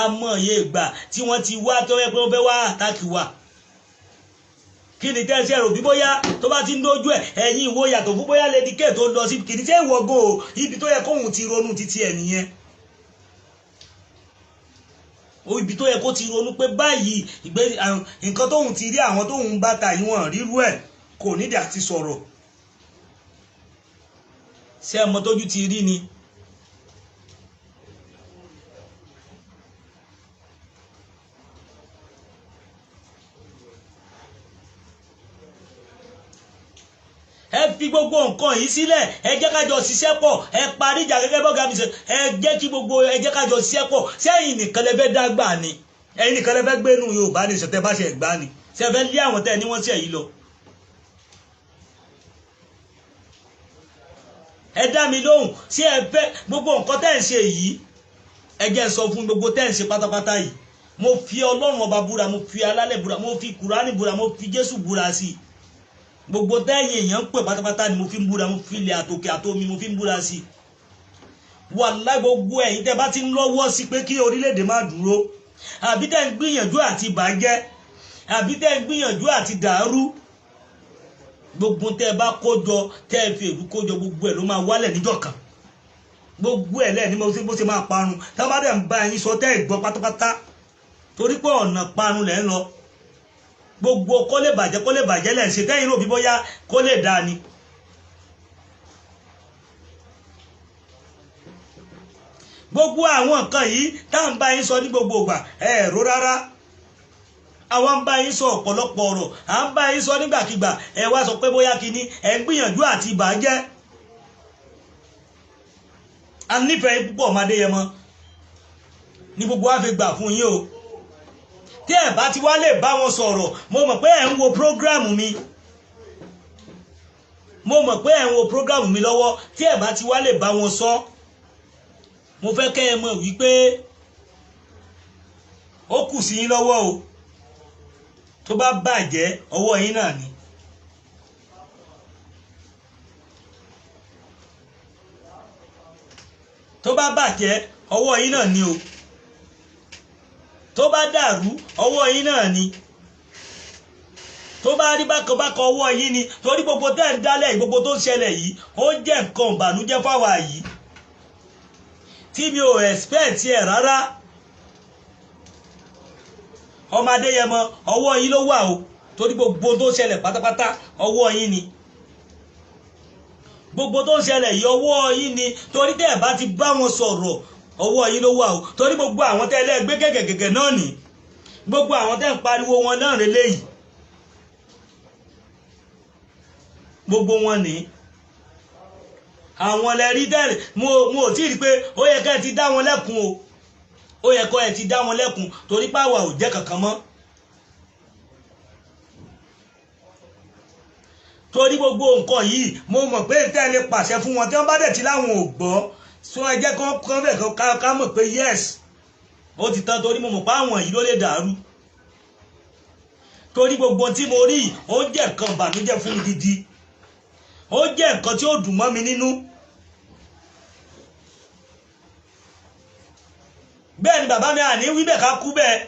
amọ̀ye ìgbà tí wọ́n ti wá tó yẹ pé wọ́n fẹ́ wá àtàkì wa kí ni tẹ́sí ẹ̀rọ bí bóyá tó bá ti ń dójú ẹ̀ ẹ̀yìn ìwò yàtọ̀ fún bóyá Lady K tó lọ sí kìí ṣe ìwọ̀gbọ̀n o ibi tó yẹ kóhun ti ronú títí ẹ̀ nìyẹn ibi tó yẹ kó ti ronú pé báyìí nǹkan tóhun ti rí àwọn tóhun bá ta ìwọ̀n rírú ẹ̀ kò nídìí àti sọ̀rọ̀ ṣé ọmọ tójú ti rí ni. ẹ fi gbogbo nǹkan yìí sílẹ̀ ẹ jẹ́ ká jọ ṣiṣẹ́ pọ̀ ẹ parí ìjà gẹ́gẹ́ bọ́gà mi ṣe ẹ jẹ́ kí gbogbo ẹ jẹ́ ká jọ ṣiṣẹ́ pọ̀ sẹ́yìn nìkan lẹ fẹ́ dágbà ni ẹ̀yin nìkan lẹ fẹ́ gbénu Yorùbá ní ìṣọ̀tẹ́ bá ṣe gbá ni ṣe fẹ́ lé àwọn tẹ́ ní wọ́n ṣe yìí lọ. ẹ dá mi lóhùn ṣé ẹ fẹ́ gbogbo nǹkan tẹ́ ń ṣe yìí ẹ jẹ́ sọ fún gbogbo tẹ́ ń ṣe pátápátá yìí mo fi Ọlọ́run ọba búra mo fi alálẹ̀ búra mo fi Kùránì búra mo fi Jésù búra sí i gbogbo tẹ́yìn èèyàn ń pè pátápátá ni mo fi ń búra mo fi ilẹ̀ àtòkè àtòmi mo fi ń búra sí i wàláhì gbogbo ẹ̀yin tẹ́ bá ti ń lọ́wọ́ sí pé kí orílẹ̀-èdè má dúró àbí tẹ́ ń gbìyànjú àti bàjẹ́ àbí tẹ́ ń gbìyànjú àti dàrú gbogbo tẹ́ bá kójọ tẹ́ fi èrú kójọ gbogbo ẹ̀ ló máa wálẹ̀ níjọ́ kan gbogbo ẹ̀ lẹ́ẹ̀ ni mo ṣe máa parun tá bá dẹ̀ ń bá ẹ̀yin sọ tẹ́ ìgbọ́ pátápátá torí pé ọ̀nà parun lẹ́ ń lọ gbogbo kó lè bàjẹ́ lẹ́ ń ṣe tẹ́yìn rò bí bóyá kó lè dáa ni. gbogbo àwọn nǹkan yìí tá à ń bá yín sọ ní gbogbo ìgbà ẹ̀rọ rárá àwa ń bá yín sọ ọ̀pọ̀lọpọ̀ ọ̀rọ̀ à ń bá yín sọ nígbàkigbà ẹ wá sọ pé bóyá kíní ẹ ń gbìyànjú àti ìbàjẹ́ a nífẹ̀ẹ́ púpọ̀ Adéyẹmọ ní gbogbo wa fi gbà fún yín o tí ẹ bá ti wá lè bá wọn sọ̀rọ̀ mo mọ̀ pé ẹ̀ ń wo prógráàmù mi lọ́wọ́ tí ẹ bá ti wá lè bá wọn sọ mo fẹ́ kẹ́ ẹ mọ̀ wípé ó kù sí yín lọ́wọ́ o tó bá bàjẹ́ ọwọ́ yín náà ni. tó bá bàjẹ́ ọwọ́ yín náà ni o tó bá dàrú ọwọ́ yín náà ni tó bá rí bákanbákan ọwọ́ yín ni torí gbogbo tẹ́ ń dálẹ̀ gbogbo tó ń ṣẹlẹ̀ yìí ó jẹ́ nǹkan ìbànújẹ́ fáwa yìí tí mi ò expect ẹ̀ rárá ọmọ Adéyẹmọ ọwọ́ yín ló wà o torí gbogbo tó ṣẹlẹ̀ pátápátá ọwọ́ yín ni gbogbo tó ṣẹlẹ̀ yìí ọwọ́ yín ni torí tẹ́ ẹ̀ bá ti bá wọn sọ̀rọ̀ ọwọ́ yín ló wà o torí gbogbo àwọn tẹ́ ẹlẹ́ gbé gẹ̀gẹ̀gẹ̀ náà nì gbogbo àwọn tẹ́ ń pariwo wọn náà rẹ léyìí gbogbo wọn ní àwọn lẹ rí tẹ́lẹ̀ mo ò tí ì rí pé ó yẹ kẹ́ ẹ ti dá wọn lẹ́kun o ó yẹ kọ́ ẹ ti dá wọn lẹ́kun torí páwa ò jẹ́ kankan mọ́ torí gbogbo nǹkan yìí mo mọ̀ pé tẹ́lẹ̀ pàṣẹ fún wọn tí wọ́n bá dẹ̀ ti láwọn ò gbọ́ so ẹ jẹ́ kán bẹ̀ ká mọ̀ pé yes ó ti tán torí mo mọ̀ pé àwọn yìí ló lè dàrú torí gbogbo tí mo rí ó jẹ́ nǹkan ìbànújẹ́ fún mi gidi ó jẹ́ nǹkan tí ó dùn mọ́ mi nínú bẹ́ẹ̀ ni bàbá mi àní wíbẹ̀ ká kú bẹ́ẹ̀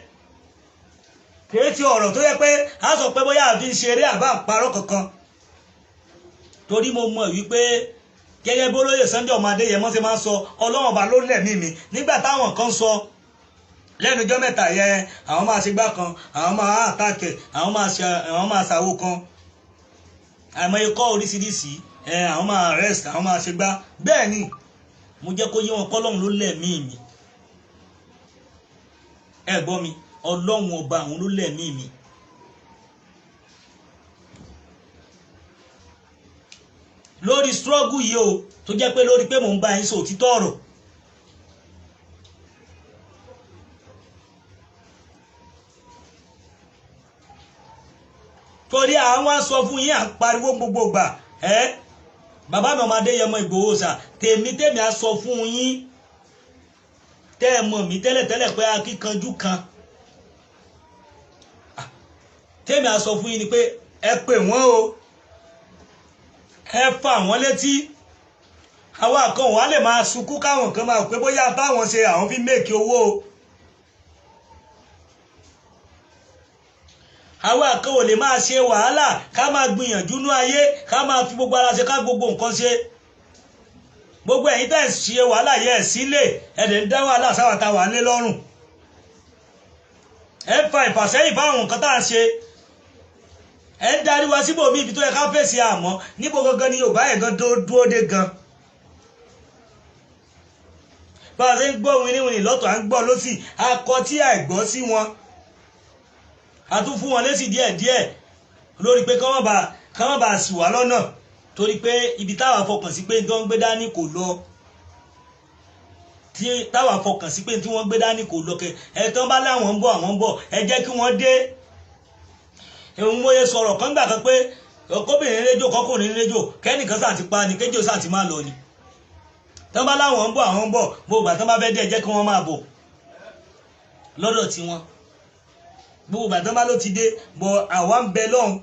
kìí ti ọ̀rọ̀ tó yẹ pé a sọ pé bóyá àfi ń ṣeré àbá àparọ́ kankan torí mo mọ̀ wípé gẹ́gẹ́ bí Olóyè Sunday ọmọ Adéyẹmọ ṣe máa ń sọ Ọlọ́run ọba ló lẹ̀mí mi nígbà táwọn kan sọ lẹ́nu ọjọ́ mẹ́ta yẹn àwọn máa ṣe gbá kan àwọn máa àtàkẹ́ àwọn máa ṣàwó kan àìmọye kọ́ oríṣiríṣi àwọn máa arrest àwọn máa ṣe gbá bẹ́ẹ̀ ni mo jẹ́ kó yé wọn kọ́ Ọlọ́run ló lẹ̀mí mi ẹ gbọ́ mi Ọlọ́run ọba àwọn ló lẹ̀mí mi lórí struggle yìí o tó jẹ́ pé lórí pé mò ń bá yín sọ òtítọ́ ọ̀rọ̀. torí àwọn sọ fún yín à ń pariwo gbogbo gbà bàbá mi ọmọdé yẹmọ Ìgbòho sà tèmi á sọ fún yín tẹ́ ẹ mọ̀ mí tẹ́lẹ̀tẹ́lẹ̀ pé akíkanjú kan tèmi á sọ fún yín ni pé ẹ pè wọ́n o ẹ fà wọ́n létí àwọn kan wọ́n á lè máa sunkún káwọn kan máa pé bóyá táwọn ṣe àwọn fi méèkì owó o àwọn kan ò lè máa ṣe wàhálà ká máa gbìyànjú ní ayé ká máa fi gbogbo ara ṣe ká gbogbo nǹkan ṣe gbogbo ẹ̀yin tẹ́ ẹ̀ ṣe wàhálà yẹ ẹ̀ sílé ẹ̀dẹ̀ ń dá wàhálà sáwàtà wà lé lọ́rùn ẹ fa ìfàsẹ́yìn fáwọn nǹkan tá à ń ṣe ẹ ń darí wa síbòmí ibi tó yẹ ká fèsì àmọ́ níbo gangan ni Yorùbá yẹn gan dúró dé gan bá a ṣe ń gbọ́ wìnrìnwìnrìn lọ́tọ̀ à ń gbọ́ lọ́sì akọ tí àìgbọ́ sí wọn a tún fún wọn lésì díẹ̀díẹ̀ lórí pé kọ́mọ́ bá sì wá lọ́nà torí pé ibi táwa fọkàn sí pé tí wọ́n gbé dání kò lọ tí táwa fọkàn sí pé tí wọ́n gbé dání kò lọ kẹ ẹ tán bá láwọn ń bọ̀ àwọn ń bọ̀ ẹ jẹ́ kí wọ́n dé òun mòye sọ̀rọ̀ kan gbà kan pé kóbìnrin rédíò kọkùnrin rédíò kẹ́nìkan sàti pa ni kéjì ó sàti máa lọ ni tán bá láwọn ń bọ̀ àwọn ń bọ̀ gbogbo àtàn bá fẹ́ dé ẹ jẹ́ kí wọ́n máa bọ̀ lọ́dọ̀ tiwọn gbogbo àtàn bá ló ti dé bọ̀ àwa ń bẹ lọ́hùn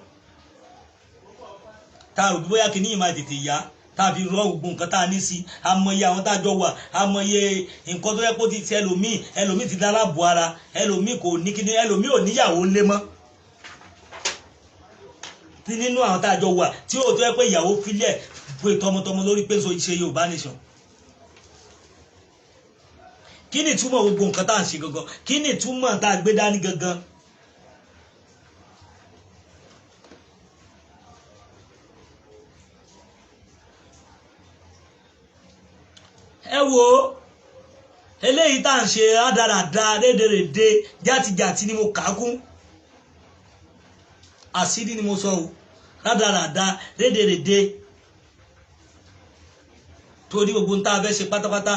tá a rò bí bóyá kìíní yìí máa tètè yá tá a fi rọ gbogbo nǹkan tá a ní sí amọye àwọn tá a jọ wà amọye nǹkan tó yẹ kó ti ti ẹlòmíì ti dára bò ara ẹlòmíì kò ní kíní ẹlòmíì ò níyàwó lé mọ́ nínú àwọn tá a jọ wà tí ó tó yẹ pé ìyàwó filẹ̀ pé tọmọtọmọ lórí pé so ṣe Yorùbá nation kí ni ìtumọ̀ gbogbo nǹkan tá à ń ṣe gangan kí ni ìtumọ̀ tá a gbé dání gangan. ẹ wo eléyìí tá à ń ṣe rádaràda rédèrèdè játijàti ni mo kà á kún àṣírí ni mo sọ o rádaràda rédèrèdè torí gbogbo nta fẹ́ ṣe pátápátá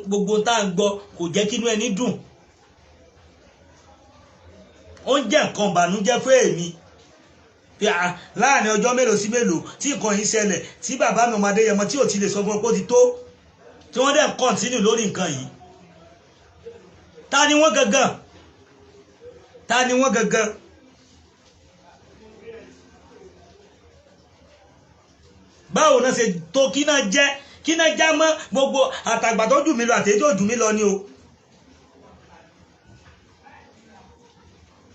gbogbo nta ń gbọ́ kò jẹ́ kínú ẹni dùn ó ń jẹ́ nǹkan ìbànújẹ́ fún èmi láàrin ọjọ́ mélòó sí mélòó tí nǹkan yìí ṣẹlẹ̀ tí bàbá mi ọmọdé yẹmọ tí ò ti lè sọ fún ọ pé ó ti tó tí wọ́n dẹ̀ ń kọ́ntínú lórí nǹkan yìí ta ni wọ́n gangan báwo náà ṣe tó kí náà já mọ́ gbogbo àtàgbà tó jù mí lọ àtẹ́jọ́ jù mí lọ ni o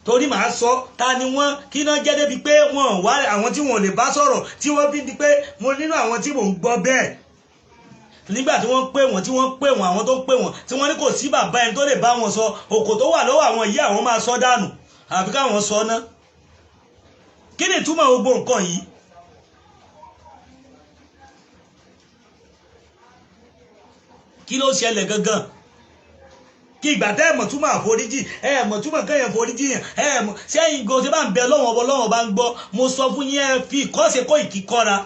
torí màá sọ ta ni wọ́n kí náà jẹ́ débi pé wọ́n wá àwọn tí wọ́n lè bá sọ̀rọ̀ tí wọ́n fi di pé mo nínú àwọn tí mò ń gbọ́ bẹ́ẹ̀ nígbà tí wọ́n pè wọ́n àwọn tó pè wọ́n tí wọ́n ní kò sí bàbá ẹni tó lè bá wọn sọ òkò tó wà lọ́wọ́ àwọn yìí àwọn máa sọ dànù àfi káwọn sọ ná kí ni ìtumọ̀ gbogbo nǹkan yìí. kí ló ṣẹlẹ̀ gangan kí ìgbà tẹ́ ẹ̀mọ̀ túmọ̀ àforíjì ẹ̀mọ̀ túmọ̀ kẹ́yìn àforíjì yẹn ẹ̀mọ̀ sẹ́yìn gan ṣe bá ń bẹ lọ́wọ́ bá ń gbọ́ mo sọ fún yín fi ìkọ́ṣe kó ìkíkọ́ra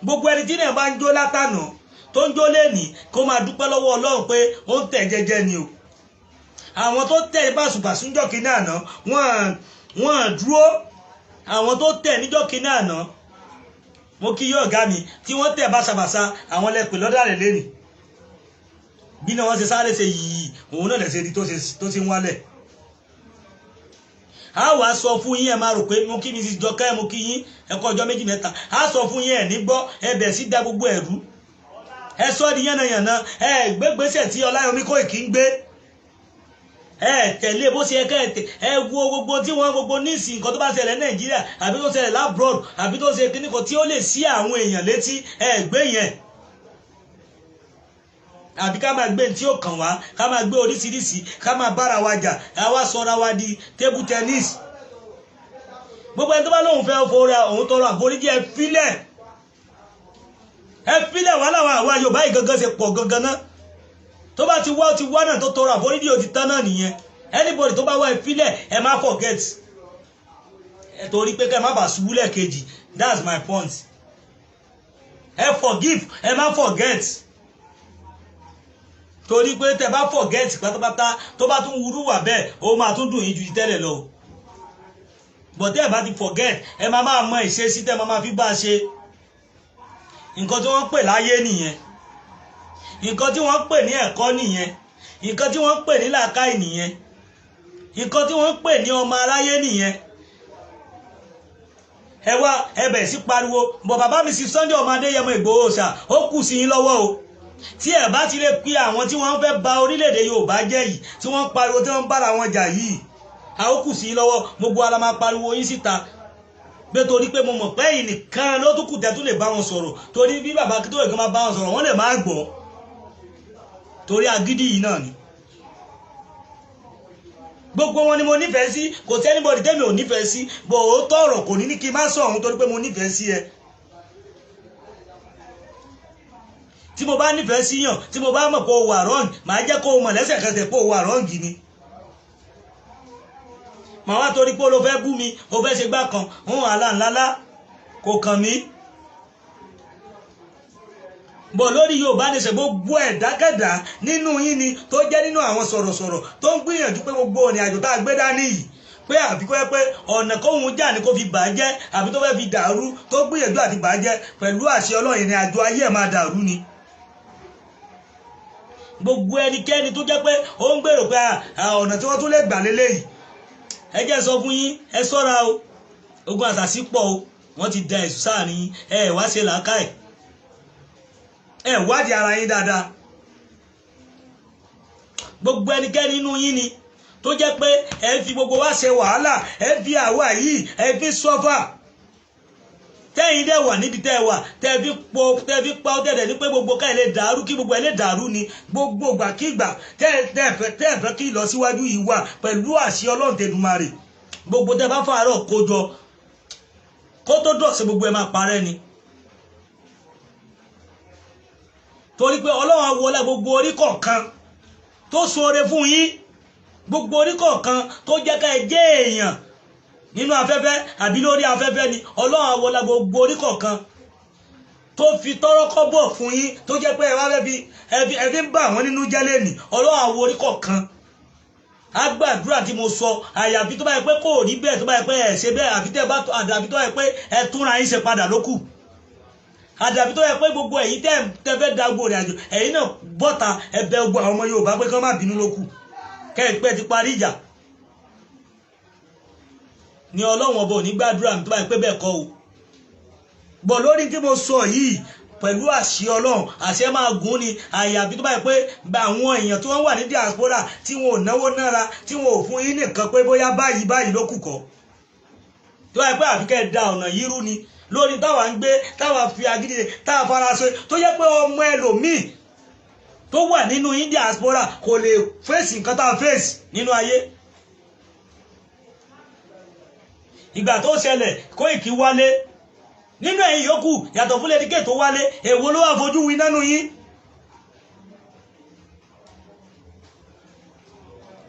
gbogbo ẹni tí náà bá ń jó látànà tó ń jó lẹ́nìí kó máa dúpẹ́ lọ́wọ́ Ọlọ́run pé ó ń tẹ̀ jẹ́jẹ́ ni o àwọn tó tẹ̀ báṣubàṣu níjọ́ kínní àná wọ́n dúró àwọn tó tẹ̀ níjọ́ kínní àná mo kí yóò ọ̀gá mi tí wọ́n tẹ̀ báṣabàṣa àwọn lẹ́pẹ̀ lọ́dàrẹ̀ lẹ́nìí bí náà wọ́n ṣe sáré ṣe yìí òun náà lẹ́sẹ̀ di tó ṣe ń wálẹ̀ a wàá sọ fún yín ẹ máa rò pé mo kí Mrs. Jọkẹ́ mo kí yín ẹ̀kọ́ ọjọ́ méjì mẹ́ta a sọ fún yín ẹ̀ ní gbọ́ ẹ bẹ̀ sí da gbogbo ẹ̀rú ẹ sọ di yánnayànna ẹ gbégbèsè tí Ọláyọmí Kóìkí ń gbé ẹ tẹ̀lé bó ṣe ẹ̀ka ẹ wo gbogbo tí wọ́n gbogbo níìsì nǹkan tó bá ṣẹlẹ̀ Nàìjíríà àbí tó ṣẹlẹ̀ labroad àbí tó ṣe kíníkan tí ó lè sí àwọn èèyàn létí ẹ gbé yẹn àbí ká máa gbé tí ó kàn wá ká máa gbé oríṣiríṣi ká máa bára wa jà àwa sọra wa di table tennis gbogbo ẹni tó bá lóun fẹ́ fọ́ra òun tọrọ àforíjì ẹ filẹ̀ wà láwọn àwa Yorùbá yìí gangan ṣe pọ̀ gangan náà tó bá ti wá náà tó tọrọ àforíjì ó ti tán náà nìyẹn anybody tó bá wá ẹ filẹ̀ ẹ má forget ẹ torí pé ká ẹ má bàa ṣubú lẹ́ẹ̀kejì that's my point ẹ forgive ẹ má forget torí pé tẹ́ bá forget pátápátá tó bá tún wúrú wà bẹ́ẹ̀ ó máa tún dùn yín ju tẹ́lẹ̀ lọ but tẹ́ bá ti forget ẹ máa mọ ìṣesí tẹ́ máa fi bá ṣe nǹkan tí wọ́n pè láyé nìyẹn nǹkan tí wọ́n pè ní ẹ̀kọ́ nìyẹn nǹkan tí wọ́n pè ní làákàyè nìyẹn nǹkan tí wọ́n pè ní ọmọ aráyé nìyẹn ẹ wá ẹ bẹ̀ sí pariwo bọ̀ bàbá mi sí Sunday ọmọ Adéyẹmọ Ìgbòho ṣá ó kù sí yín lọ́wọ́ o tí ẹ bá ti lè pe àwọn tí wọ́n fẹ́ ba orílẹ̀-èdè Yorùbá jẹ́ yìí tí wọ́n pariwo tí wọ́n bára wọn jà yìí a ó kù sí yín lọ́wọ́ gbogbo ara máa pariwo yín síta pé torí pé mo mọ̀ pé ẹ̀yin nìkan ló tún kù tẹ́ tún lè bá wọn sọ̀rọ̀ torí bí bàbá kí tó lè kàn máa bá wọn sọ̀rọ̀ wọ́n lè má gbọ́ torí agídí yìí náà ni gbogbo wọn ni mo nífẹ̀ẹ́ sí kò sí anybody tẹ́mi ò nífẹ̀ẹ́ sí bọ̀ ó tọ̀rọ̀ kò ní kí n má sọ ọ̀hún torí pé mo nífẹ̀ẹ́ sí ẹ tí mo bá nífẹ̀ẹ́ sí yàn tí mo bá mọ̀ pé o wà wrong màá jẹ́ kó o mọ̀ lẹ́sẹ̀kẹsẹ̀ pé o wà wrong ni màá wá torí pé o ló fẹ́ bú mi o fẹ́ ṣe gbá kan òun àlàńlálá kò kàn mí bọ̀ lórí Yorùbá ní ṣe gbogbo ẹ̀dákẹ́dá nínú yín ni tó jẹ́ nínú àwọn sọ̀rọ̀sọ̀rọ̀ tó ń gbìyànjú pé gbogbo òní àjò tá a gbé dání yìí pé àfi kó yẹ pé ọ̀nà kóhun jà ní kó fi bàjẹ́ àbí tó fẹ́ fi dàrú tó gbìyànjú àti bàjẹ́ pẹ̀lú àṣẹ Ọlọ́run ní àjò ayé ẹ̀ máa dàrú ni gbogbo ẹnikẹ́ni tó jẹ́ pé ó ń gbèrò pé ọ̀nà tí wọ́n tún lè gbà lélẹ́yìí ẹ jẹ́ sọ fún yín ẹ ṣọ́ra o ogun àṣàsí pọ̀ o wọ́n ti da ẹ̀sùn sáàrin yín ẹ wá ṣe làákàyè ẹ wádìí ara yín dáadáa gbogbo ẹnikẹ́ni nínú yín ni tó jẹ́ pé ẹ fi gbogbo wa ṣe wàhálà ẹ fi àwa yìí ẹ fi sọ́fà tẹ́yìn dẹ̀ wà níbi tẹ́ wà tẹ́ fi pa ọ́ tẹ̀dẹ̀ ní pé gbogbo ká ẹ lè dàrú kí gbogbo ẹ lè dàrú ni gbogbo gbàkígbà tẹ́ fẹ́ kí ìlọsíwájú yìí wà pẹ̀lú àṣẹ Ọlọ́run tẹ̀dùmarè gbogbo tẹ́ bá fàárọ̀ kójọ kó tó dọ̀sẹ̀ gbogbo ẹ máa parẹ́ ni torí pé Ọlọ́run wọlé gbogbo orí kọ̀ọ̀kan tó ṣoore fún yín gbogbo orí kọ̀ọ̀kan tó jẹ́ ká ẹ jẹ́ èèyàn nínú afẹ́fẹ́ àbí lórí afẹ́fẹ́ ni Ọlọ́run wọlé gbogbo orí kọ̀ọ̀kan tó fi tọ́rọ́kọ́ bọ̀ fún yín tó jẹ́ pé ẹ wá fẹ́ fi ń bà wọ́n nínú jẹ́ lẹ́nì Ọlọ́run orí kọ̀ọ̀kan agbàdúrà tí mo sọ àyàfi tó bá yẹ pé kò rí bẹ́ẹ̀ tó bá yẹ pé ẹ ṣe bẹ́ẹ̀ àfi àdàbí tó yẹ pé ẹ túnra yín ṣe padà lókù àdàbí tó yẹ pé gbogbo ẹ̀yin tẹ́ fẹ́ da gbòòrè àjò ẹ̀yin náà bọ́ta ẹbẹ̀ gbogbo àwọn ọmọ Yorùbá pé kán má bínú lókù kẹ́ẹ̀pẹ́ ti parí ìjà ni Ọlọ́run ọba ò ní gbàdúrà mi tó bá yẹ pé bẹ́ẹ̀ kọ́ o bọ̀ lórí tí mo sọ yìí pẹ̀lú àṣẹ Ọlọ́run àṣẹ máa gùn ni àyàfi tó bá yẹ pé àwọn èèyàn tí wọ́n wà ní diaspora tí wọn ò náwó nára tí wọn ò fún yín nìkan pé bóyá báyìí ló kù kọ́ tó bá yẹ pé àfikẹ́ da ọ̀nà yìí rú ni lórí táwa ń gbé táwa fi agídí táwa faraṣe tó yẹ pé ọmọ ẹlòmíì tó wà nínú diaspora kò lè fèsì nǹkan tá a fèsì nínú ayé ìgbà tó ṣẹlẹ̀ Koiki wálé nínú ẹ̀yin yòókù yàtọ̀ fún lédíkè tó wálé èwo ló wà fojú wí nánú yín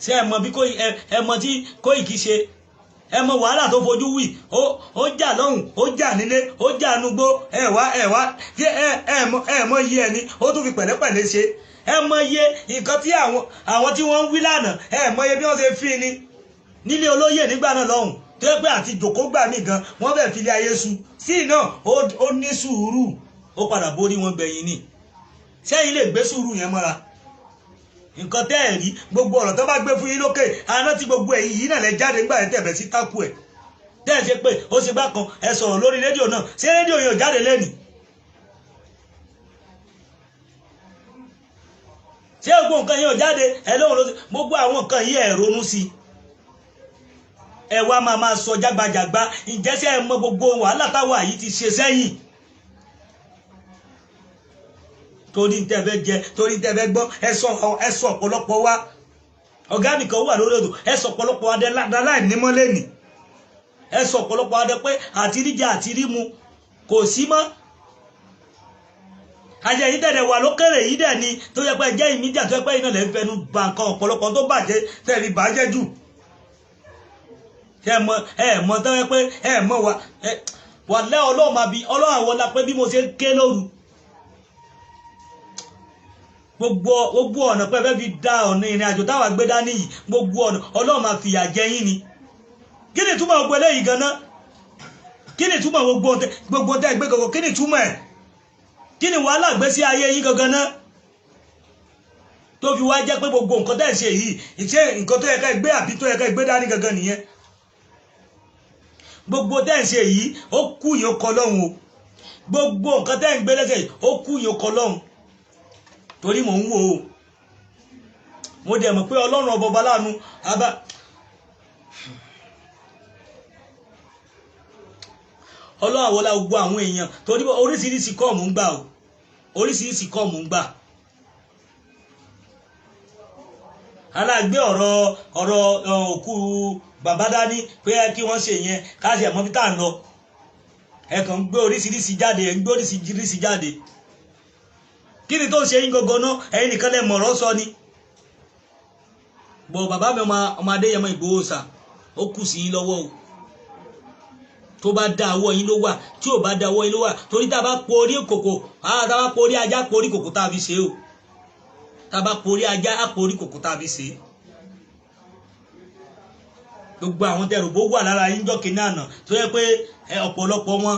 ṣé ẹ mọ̀ bí ẹ mọ̀ tí Koiki ṣe ẹ mọ̀ wàhálà tó fojú wí ó jà lọ́hùn ó jà nílé ó jà nugbó ẹ wá ẹ mọ̀ iye ẹni ó tún fi pẹ̀lẹ́pẹ̀lẹ́ ṣe ẹ mọ̀ iye nǹkan tí àwọn tí wọ́n ń wí lánàá ẹ mọ̀ iye bí wọ́n ṣe fi ni nílé olóyè nígbà náà lọ́hùn tó yẹ pé àti jòkó gbà mí gan wọ́n bẹ̀ fi lé ayé su sí náà ó ní sùúrù ó padà borí wọn gbẹ̀yìn ni sẹ́yìn lè gbé sùúrù yẹn mọ́ra nǹkan tẹ́ ẹ̀ rí gbogbo ọ̀rọ̀ tó bá gbé fún yín lókè àná tí gbogbo ẹ̀yìn yìí náà lẹ jáde nígbà yẹn tẹ̀bẹ̀ sí tákù ẹ̀ tẹ́ ẹ̀ ṣe pé ó ṣe gbá kan ẹ sọ̀rọ̀ lórí rédíò náà ṣé rédíò yẹn ò jáde lẹ́nìí ṣé gbogbo nǹkan yẹn ò jáde ẹ lóhùn lóṣù gbogbo àwọn nǹkan yìí ẹ̀ ronú sí ẹ wá máa sọ jágbajàgba ìjẹ́sẹ̀ ẹ mọ gbogbo wàhálà táwa yìí ti ṣe sẹ́yìn torí tẹ́fẹ́ jẹ torí tẹ́fẹ́ gbọ́ ẹ sọ ọ̀pọ̀lọpọ̀ wa ọ̀gá nìkan wà lórí odò ẹ sọ ọ̀pọ̀lọpọ̀ adé láì nímọ́ lẹ́nì ẹ sọ ọ̀pọ̀lọpọ̀ adé pé àtiríjà àtirímu kò sí mọ́ ajẹ́ yìí tẹ̀lé wà lókèrè yìí dẹ̀ ni tó yẹ pé jẹ́ ìmídìà tó yẹ pé iná lẹ́ ń fẹnu bà nǹkan ọ̀pọ̀lọpọ̀ tó bàjẹ́ tẹ̀lé bàjẹ́ jù ẹ mọ̀ tó yẹ pé ẹ mọ̀ wà lẹ́ Ọlọ́run àbí Ọlọ́run àwọn la pé bí mo ṣe ké lóru gbogbo ọ̀nà pé fẹ́ fi dá ọ̀nà ìrìn àjò táwa gbé dání yìí gbogbo ọ̀nà Ọlọ́run máa fìyà jẹ yín ni kí ni túmọ̀ gbogbo eléyìí gan-an kí ni túmọ̀ gbogbo tẹ́ gbé gọ́gọ́ kí ni túmọ̀ ẹ̀ kí ni wàhálà gbé sí ayé yín gangan náà tó fi wá jẹ́ pé gbogbo nǹkan tẹ́ ṣe yìí ìṣe nǹkan tó yẹ ká gbé àbí tó yẹ ká gbé dání gangan nìyẹn gbogbo tẹ́ ṣe yìí ó kú yìí ó kọ lọ́hùn o gbogbo nǹkan tẹ́ ń gbé lẹ́sẹ̀ yìí ó kú yìí ó kọ lọ́hùn torí mò ń wò ó mo dẹ̀ mọ̀ pé Ọlọ́run ọba láàánú abá Ọlọ́run àwọlá gbogbo àwọn èèyàn torí oríṣiríṣi kọ́ọ̀mù ń gbà o oríṣiríṣi kọ́ọ̀mù ń gbà alágbé ọ̀rọ̀ òkú bàbá dání pé kí wọ́n ṣe yẹn káṣí ẹ̀mọ́ bí tá à ń lọ ẹ kàn ń gbé oríṣiríṣi jáde ẹ̀ ń gbé oríṣiríṣi jáde kí ni tó ń ṣe yín gangan náà ẹ̀yin nìkan lẹ mọ̀rọ̀ sọ ni bọ̀ bàbá mi ọmọ Adéyẹmọ Ìgbòho sà ó kù sí yín lọ́wọ́ o tó bá dá ọwọ́ yín ló wà tí ò bá dá ọwọ́ yín ló wà torí tá a bá porí kòkò tá a bá porí ajá porí kòkò tá a fi ṣe o tá a bá porí ajá á porí kòkò tá a fi ṣe gbogbo àwọn tẹrù bó wà lára yín jọ́ kínní àná tó yẹ pé ọ̀pọ̀lọpọ̀ wọn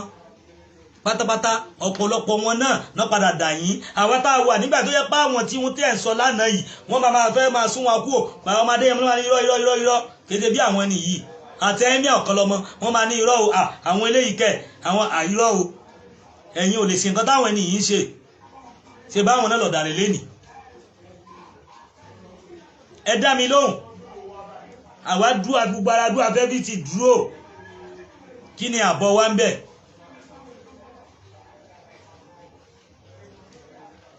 pátápátá ọ̀pọ̀lọpọ̀ wọn náà padà dà yín àwọn tá a wà nígbà tó yẹ pé àwọn tí wọ́n tẹ̀ ń sọ lánàá yìí wọ́n máa fẹ́ máa sún wọn kú ò àwọn ọmọdé yẹn máa ní irọ́ kéde bí àwọn ẹni yìí àti ẹ̀mí ọ̀kọlọmọ wọ́n máa ní irọ́ o àwọn eléyìí kẹ̀ àwọn àìrọ́ o ẹ̀yin ò lè ṣe nǹkan táwọn ẹni yìí ń ṣe báwọn náà lọ̀dàrẹ̀ lẹ́nìí ẹ dá mi lóhùn àwa dúró agbúgbára dúró afẹ́bí ti dúró kí ni àbọ̀ wa ń bẹ̀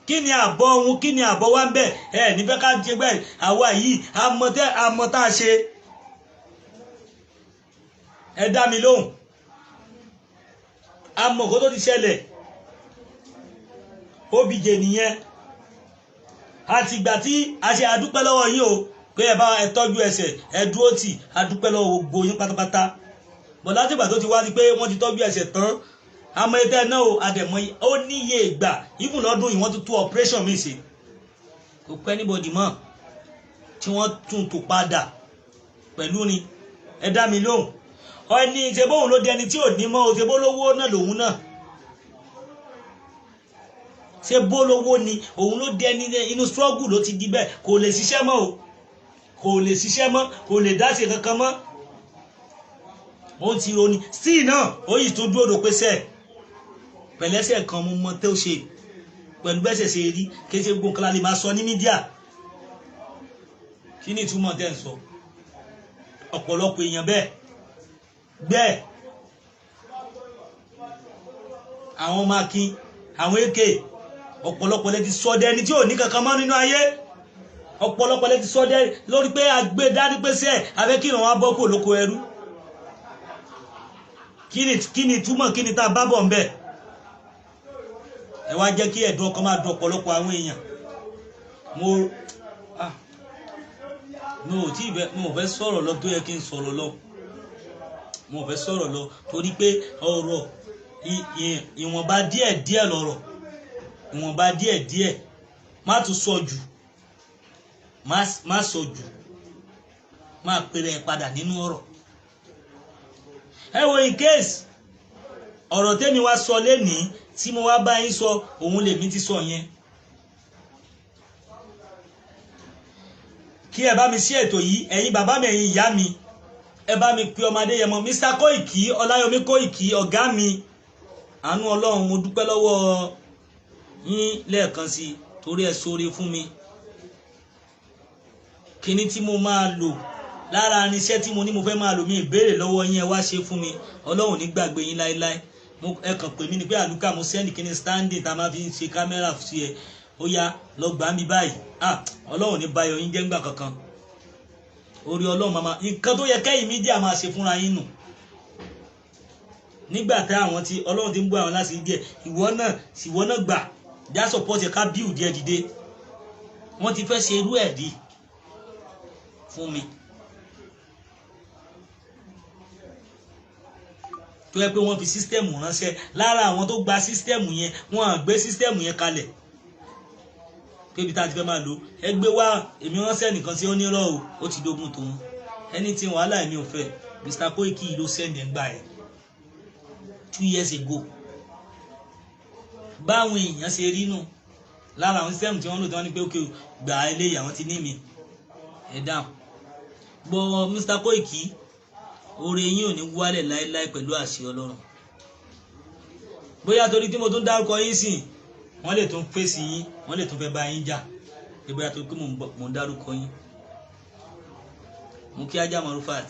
kí ni àbọ̀ ohun kí ni àbọ̀ wa ń bẹ̀ nífẹ̀ẹ́ ká jẹ gbẹ́ àwa yìí àmọ́ tá a ṣe ẹ dá mi lóhùn àmọ́ kó tó ti ṣẹlẹ̀ obìjẹ nìyẹn àti ìgbà tí a ṣe àdúpẹ́ lọ́wọ́ yín o pé ẹ bá ẹ tọ́jú ẹsẹ̀ ẹ dúró tì àdúpẹ́ lọ́wọ́ gbogbo yín pátápátá bọ̀ láti ìgbà tó ti wá di pé wọ́n ti tọ́jú ẹsẹ̀ tán àmọ́ ẹtẹ́ náà o àdẹ̀mọ́ ó níye ìgbà even lọ́dún yìí wọ́n tún operation mi ṣe kò pẹ́ anybody mọ́ tí wọ́n tún tò padà pẹ̀lú ni ẹ dá mi lóhùn ẹni ṣe bóun ló di ẹni tí ò ní mọ́ o ṣe bó lówó náà lòun náà ṣe bó lówó ni òun ló di ẹni inú struggle ló ti di bẹ́ẹ̀ kò lè ṣiṣẹ́ mọ́ o kò lè ṣiṣẹ́ mọ́ kò lè dáṣe kankan mọ́ ó ti roni sí náà ó yìí tó dúró pé sẹ́ẹ̀ pẹ̀lẹ́sẹ̀ kan mo mọ tó ṣe pẹ̀lú bẹ́sẹ̀ ṣe rí kéṣe gbogbo nǹkan la lè máa sọ ní mídíà kí ni ìtumọ̀ tẹ́ ń sọ ọ̀pọ̀lọpọ̀ èèyàn bẹ́ẹ̀ àwọn mákin àwọn èké ọ̀pọ̀lọpọ̀ lẹ ti sọ dẹni tí ò ní kankan mọ́ nínú ayé ọ̀pọ̀lọpọ̀ lẹ ti sọ dẹni lórí pé àgbé dání pé sẹ́ẹ̀ abẹ́ kí ìrànwọ́ bọ́ kò lóko ẹrú kí ni túmọ̀ kí ni tá a bá bọ̀ ń bẹ̀ ẹ wá jẹ́ kí ẹ̀dùn ọkàn máa dùn ọ̀pọ̀lọpọ̀ àwọn èèyàn mo fẹ́ sọ̀rọ̀ lọ tó yẹ kí n sọ̀rọ̀ lọ mo fẹ́ sọ̀rọ̀ lọ torí pé ọ̀rọ̀ ìwọ̀nba díẹ̀ lọ̀rọ̀ ìwọ̀nba díẹ̀ má tún sọ jù má sọ jù má pèrè padà nínú ọ̀rọ̀ ẹ wo in case ọ̀rọ̀ tẹ́mi wá sọ lénìí tí mo wá bá yín sọ òun lèmi ti sọ yẹn kí ẹ bá mi sí ètò yìí ẹ̀yin bàbá mi ẹ̀yin ìyá mi ẹ bá mi pe ọmọ Adéyẹmọ Mr. Koiki Ọláyọmí Koiki ọ̀gá mi àánú Ọlọ́run mo dúpẹ́ lọ́wọ́ yín lẹ́ẹ̀kan sí torí ẹ ṣoore fún mi kíní tí mo máa lò lára irinṣẹ́ tí mo ní mo fẹ́ máa lò mí ìbéèrè lọ́wọ́ yín ẹ wá ṣe fún mi Ọlọ́run ní gbàgbé yín láéláé ẹ kàn pè mí ni pé àlùkà mo sẹ́ndì kíní standing tá a máa fi ń ṣe kámẹ́rà sí ẹ ó yá lọ gbà mí báyìí Ọlọ́run ní bayọ̀ yín jẹ́ ńgbà kankan orí Ọlọ́run mama nǹkan tó yẹ kẹ́yìn mídíà máa ṣe fúnra yín nù nígbà tí àwọn tí Ọlọ́run ti ń bú àwọn láti díẹ̀ ìwọ náà gbà já support ká bíù díẹ̀ dìde wọ́n ti fẹ́ ṣe irú ẹ̀ dì fún mi tó yẹ pé wọ́n fi sísítẹ́ẹ̀mù ránṣẹ́ lára àwọn tó gba sísítẹ́ẹ̀mù yẹn wọ́n á gbé sísítẹ́ẹ̀mù yẹn kalẹ̀ pé ibi tá ti fẹ́ máa lò ẹ gbé wá èmi ránṣẹ́ nìkan sí onírọ̀ o ó ti dogun Tòun ẹni tí wàhálà èmi ò fẹ́ Mr. Koiki ló send ẹ̀ gbà ẹ̀ 2 years ago báwọn èèyàn ṣe rí nù lára àwọn system tí wọ́n lò tí wọ́n ní pé ókè gbà eléyìí àwọn ti ní mi ẹ̀ dáhùn gbọ́ Mr. Koiki oore yín ò ní wálẹ̀ láéláé pẹ̀lú àṣẹ Ọlọ́run bóyá torí tí mo tún dárúkọ yín sìn wọ́n lè tún fèsì yín wọ́n lè tún fẹ́ bá yín jà bóyá torí pé mo ń dárúkọ yín mo kí ajá Marufat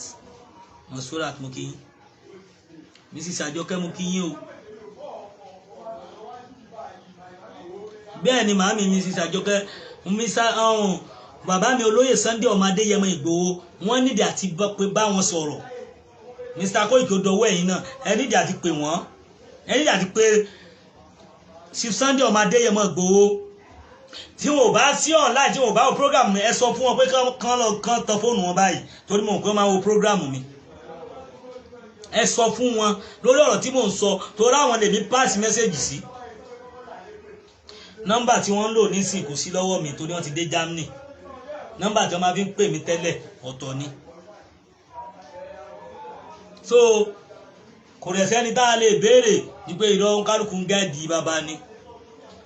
Masurat mo kí yín Mrs. Àjọkẹ́ mo kí yín o bẹ́ẹ̀ ni màámi Mrs. Àjọkẹ́ bàbá mi Oloye Sunday Igboho wọ́n nídìí àti bá wọn sọ̀rọ̀ Mr. Koiki dọwọ́ ẹ̀yin náà ẹ nídìí àti pè wọ́n ẹ nídìí àti pé Sunday Igboho tí wọn ò bá sí online tí wọn ò bá wo program mi ẹ sọ fún wọn pé kán tọ fóònù wọn báyìí torí mo kàn máa wo program mi ẹ sọ fún wọn lórí ọ̀rọ̀ tí mò ń sọ torí àwọn lè ní pass message sí nọ́mbà tí wọ́n ń lò nísìn kò sí lọ́wọ́ mi torí wọ́n ti dé Germany nọ́mbà tí wọ́n máa fi ń pè mí tẹ́lẹ̀ ọ̀tọ̀ ni so kò rẹ̀ sẹ́ni tá a lè béèrè ní pé irọ́ kálukú ń gẹ́ẹ̀dì bàbá ni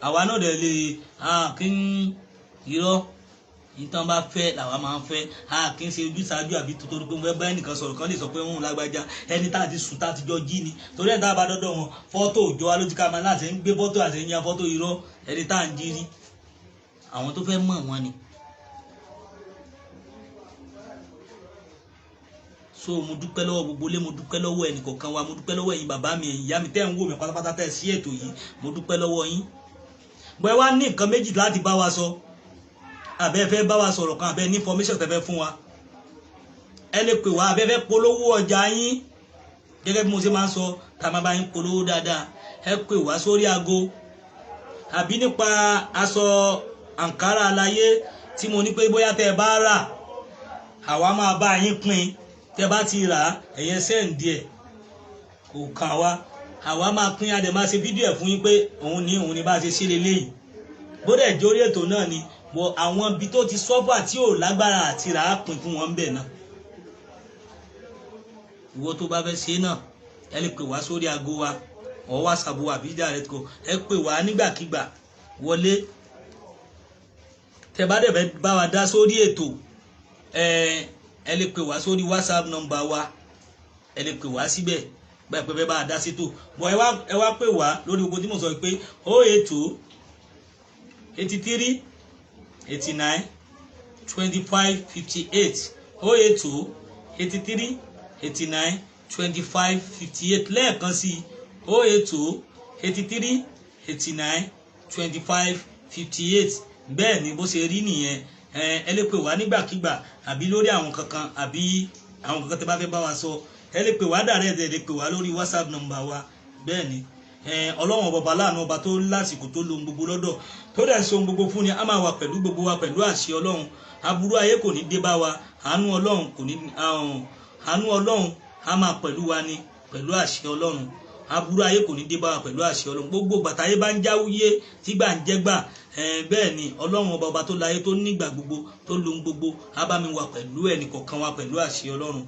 àwa náà dẹ̀ lè kí n irọ́ ìtàn bá fẹ́ làwa máa ń fẹ́ kí n ṣe ojúṣàájú àbí torí pé mo fẹ́ bá ẹnìkan sọ̀rọ̀ kan lè sọ pé òun lágbájá ẹni tá a ti sùn tá a ti jọ jí ni torí ẹ̀ tá a bá dọ́dọ̀ wọn fọ́tò òjò wa lójú ká máa láti ń gbé fọ́tò àti ń ya fọ́tò irọ́ ẹni tá a ń jí rí àwọn tó fẹ́ mọ̀ wọn ni. so mo dúpẹ́ lọ́wọ́ gbogbo ilé mo dúpẹ́ lọ́wọ́ ẹnì kọ̀ọ̀kan wa mo dúpẹ́ lọ́wọ́ ẹ̀yin bàbá mi ẹ̀yin ìyá mi tẹ́ ń wò mí pátápátá tẹ́ sí ètò yìí mo dúpẹ́ lọ́wọ́ yín bọ́ ẹ wá ní nǹkan méjì láti bá wa sọ àbẹ́ fẹ́ bá wa sọ̀rọ̀ kan àbẹ́ ní information tẹ́ fẹ́ fún wa ẹ lè pè wá àbẹ́ fẹ́ polówó ọjà yín gẹ́gẹ́ bí mo ṣe máa ń sọ tá a máa bá yín polówó dáadáa ẹ pè wá sórí aago àbí nípa aṣọ àǹkárá aláyé tí mo ní pé bóyá tẹ́ ẹ bá rà àwa máa bá yín pín tẹ́ bá ti rà ẹ̀yẹ sẹ́ǹdì ẹ̀ kò kàn wá àwa máa pín adẹ̀ máa ṣe fídíò ẹ̀ fún yín pé òun ni bá ṣe ṣe leléyìí bó dẹ̀ jórí ètò náà ni bọ̀ àwọn ibi tó ti sọ́fà tí ò lágbára àti rà á pín fún wọn bẹ̀ náà ìwọ tó bá fẹ́ ṣe náà ẹ lè pè wá sórí aago wa ọ̀ WhatsApp wa àbí direct call ẹ pè wá nígbàkigbà wọlé tẹ́ bá dẹ̀ fẹ́ bá wa dá sórí ètò ẹ lè pè wá sórí WhatsApp number wa ẹ lè pè wá síbẹ̀ báyìí pé bá a dá sétò bọ̀ ẹ wá pè wá lórí gbogbo tí mo sọ pé 082 83 89 25 58 082 83 89 25 58 lẹ́ẹ̀kan sí 082 83 89 25 58 bẹ́ẹ̀ ni bó ṣe rí nìyẹn ẹ lè pè wá nígbàkigbà àbí lórí àwọn kankan àbí àwọn kankan tẹ́ bá fẹ́ bá wa sọ ẹ lè pè wá direct ẹ lè pè wá lórí WhatsApp number wa bẹ́ẹ̀ ni ọlọ́run ọba láàánú ọba tó lásìkò tó lo gbogbo lọ́dọ̀ tó dẹ̀ so gbogbo fún ni a máa wà pẹ̀lú gbogbo wa pẹ̀lú àṣẹ ọlọ́run aburú ayé kò ní dé bá wa àánú ọlọ́run a máa pẹ̀lú wa ni pẹ̀lú àṣẹ ọlọ́run aburú ayé kò ní dé bá wa pẹ̀lú àṣẹ ọlọ́run gbogbo gbàtàyé bá ń jáwúyé tígbà ń jẹ́gbà bẹ́ẹ̀ ni ọlọ́run ọba tó láyé tó nígbà gbogbo tó lo gbogbo á bá mi wà pẹ̀lú ẹnì kọ̀ọ̀kan wa pẹ̀lú àṣẹ ọlọ́run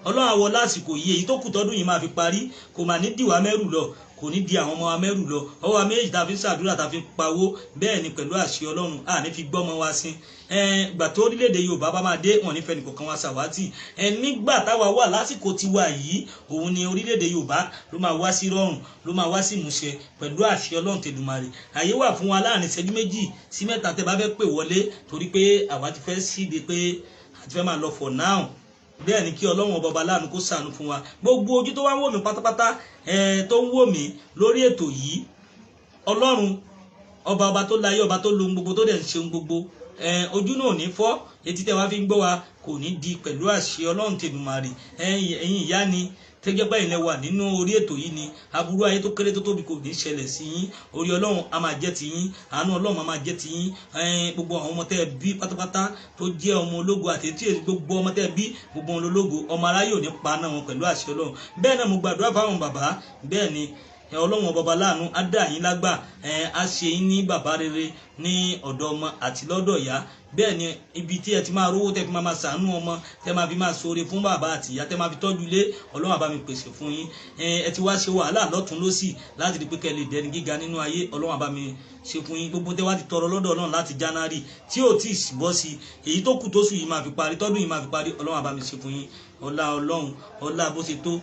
ọlọ́run àwọ̀ lásìkò yìí èyí tó kù tọ́dún yìí máa fi parí kò mà ní dìwà mẹ́rù lọ kò ní di àwọn ọmọ wa mẹ́rù lọ ọwọ́ wa méjì tá a fi ń ṣàdúrà tá a fi ń pawó bẹ́ẹ̀ ni pẹ̀lú àṣẹ ọlọ́run à ní fi gbọ́mọ wa sí gbà tó orílẹ̀-èdè Yorùbá bá máa dé wọn nífẹ̀ẹ́ nìkọ̀ọ̀kan wa ṣàwátì nígbà táwa wà lásìkò tiwa yìí òun ni orílẹ̀-èdè Yorùbá ló máa wá sí rọrùn ló máa wá sí ìmúṣẹ pẹ̀lú àṣẹ ọlọ́run tẹ̀dùmarè àyè wà fún wa láàrin ìṣẹ́jú méjì sí mẹ́ta tẹ́ bá fẹ́ pè wọlé torí pé àwa ti fẹ́ síde pé àti fẹ́ máa lọ for now bẹ́ẹ̀ ni kí ọlọ́run ọba láàánú kó ṣàánú fún wa gbogbo ojú tó wá ń wò mí pátápátá tó ń wò mí lórí ètò yìí ọlọ́run ọba tó láyé ọba tó lo ohun gbogbo tó dẹ̀ ń ṣe ohun gbogbo ojú náà ò ní fọ́ etí tẹ́ wá fi ń gbọ́ wa kò ní di pẹ̀lú àṣẹ ọlọ́run tẹ̀dùmarè ẹ̀yin ìyá ni tẹ́jẹ́ báyìí lẹ wà nínú orí ètò yìí ni aburú ayé tó kéré tó tóbi kò ní ṣẹlẹ̀ sí yín orí ọlọ́run a máa jẹ́ ti yín àánú ọlọ́run a máa jẹ́ ti yín gbogbo àwọn ọmọ tẹ́ bí pátápátá tó jẹ́ ọmọ ológo àti etí gbogbo ọmọ tẹ́ bí gbogbo wọn ológo ọmọ aráyé ò ní pa náà wọn pẹ̀lú àṣẹ ọlọ́run bẹ́ẹ̀ náà mo gbàdúrà fáwọn bàbá bẹ́ẹ̀ ni Ọlọ́run ọba láàánú á dá yín lágbà á ṣe yín ní bàbá rere ní ọ̀dọ̀ ọmọ àti lọ́dọ̀ ìyá. Bẹ́ẹ̀ ni ibi tí ẹ ti máa rówó tẹ́ fi máa ṣàánú ọmọ tẹ́ máa fi máa ṣoore fún bàbá àti ìyá tẹ́ máa fi tọ́jú ilé Ọlọ́run á bá mi pèsè fún yín. Ẹ ti wá ṣe wàhálà lọ́tún lósì láti rí pé kẹ́ lè dẹni gíga nínú ayé Ọlọ́run á bá mi ṣe fún yín. Gbogbo tẹ́ wá ti tọrọ lọ́dọ̀ Ọlọ́run láti January tí ò tí ì bọ́ sí èyí tó kù tó sùn yìí máa fi parí tọ́dún yìí máa fi parí Ọlọ́run á bá mi ṣe fún yín. Ọlá Ọlọ́run ọlá bó ṣe tó.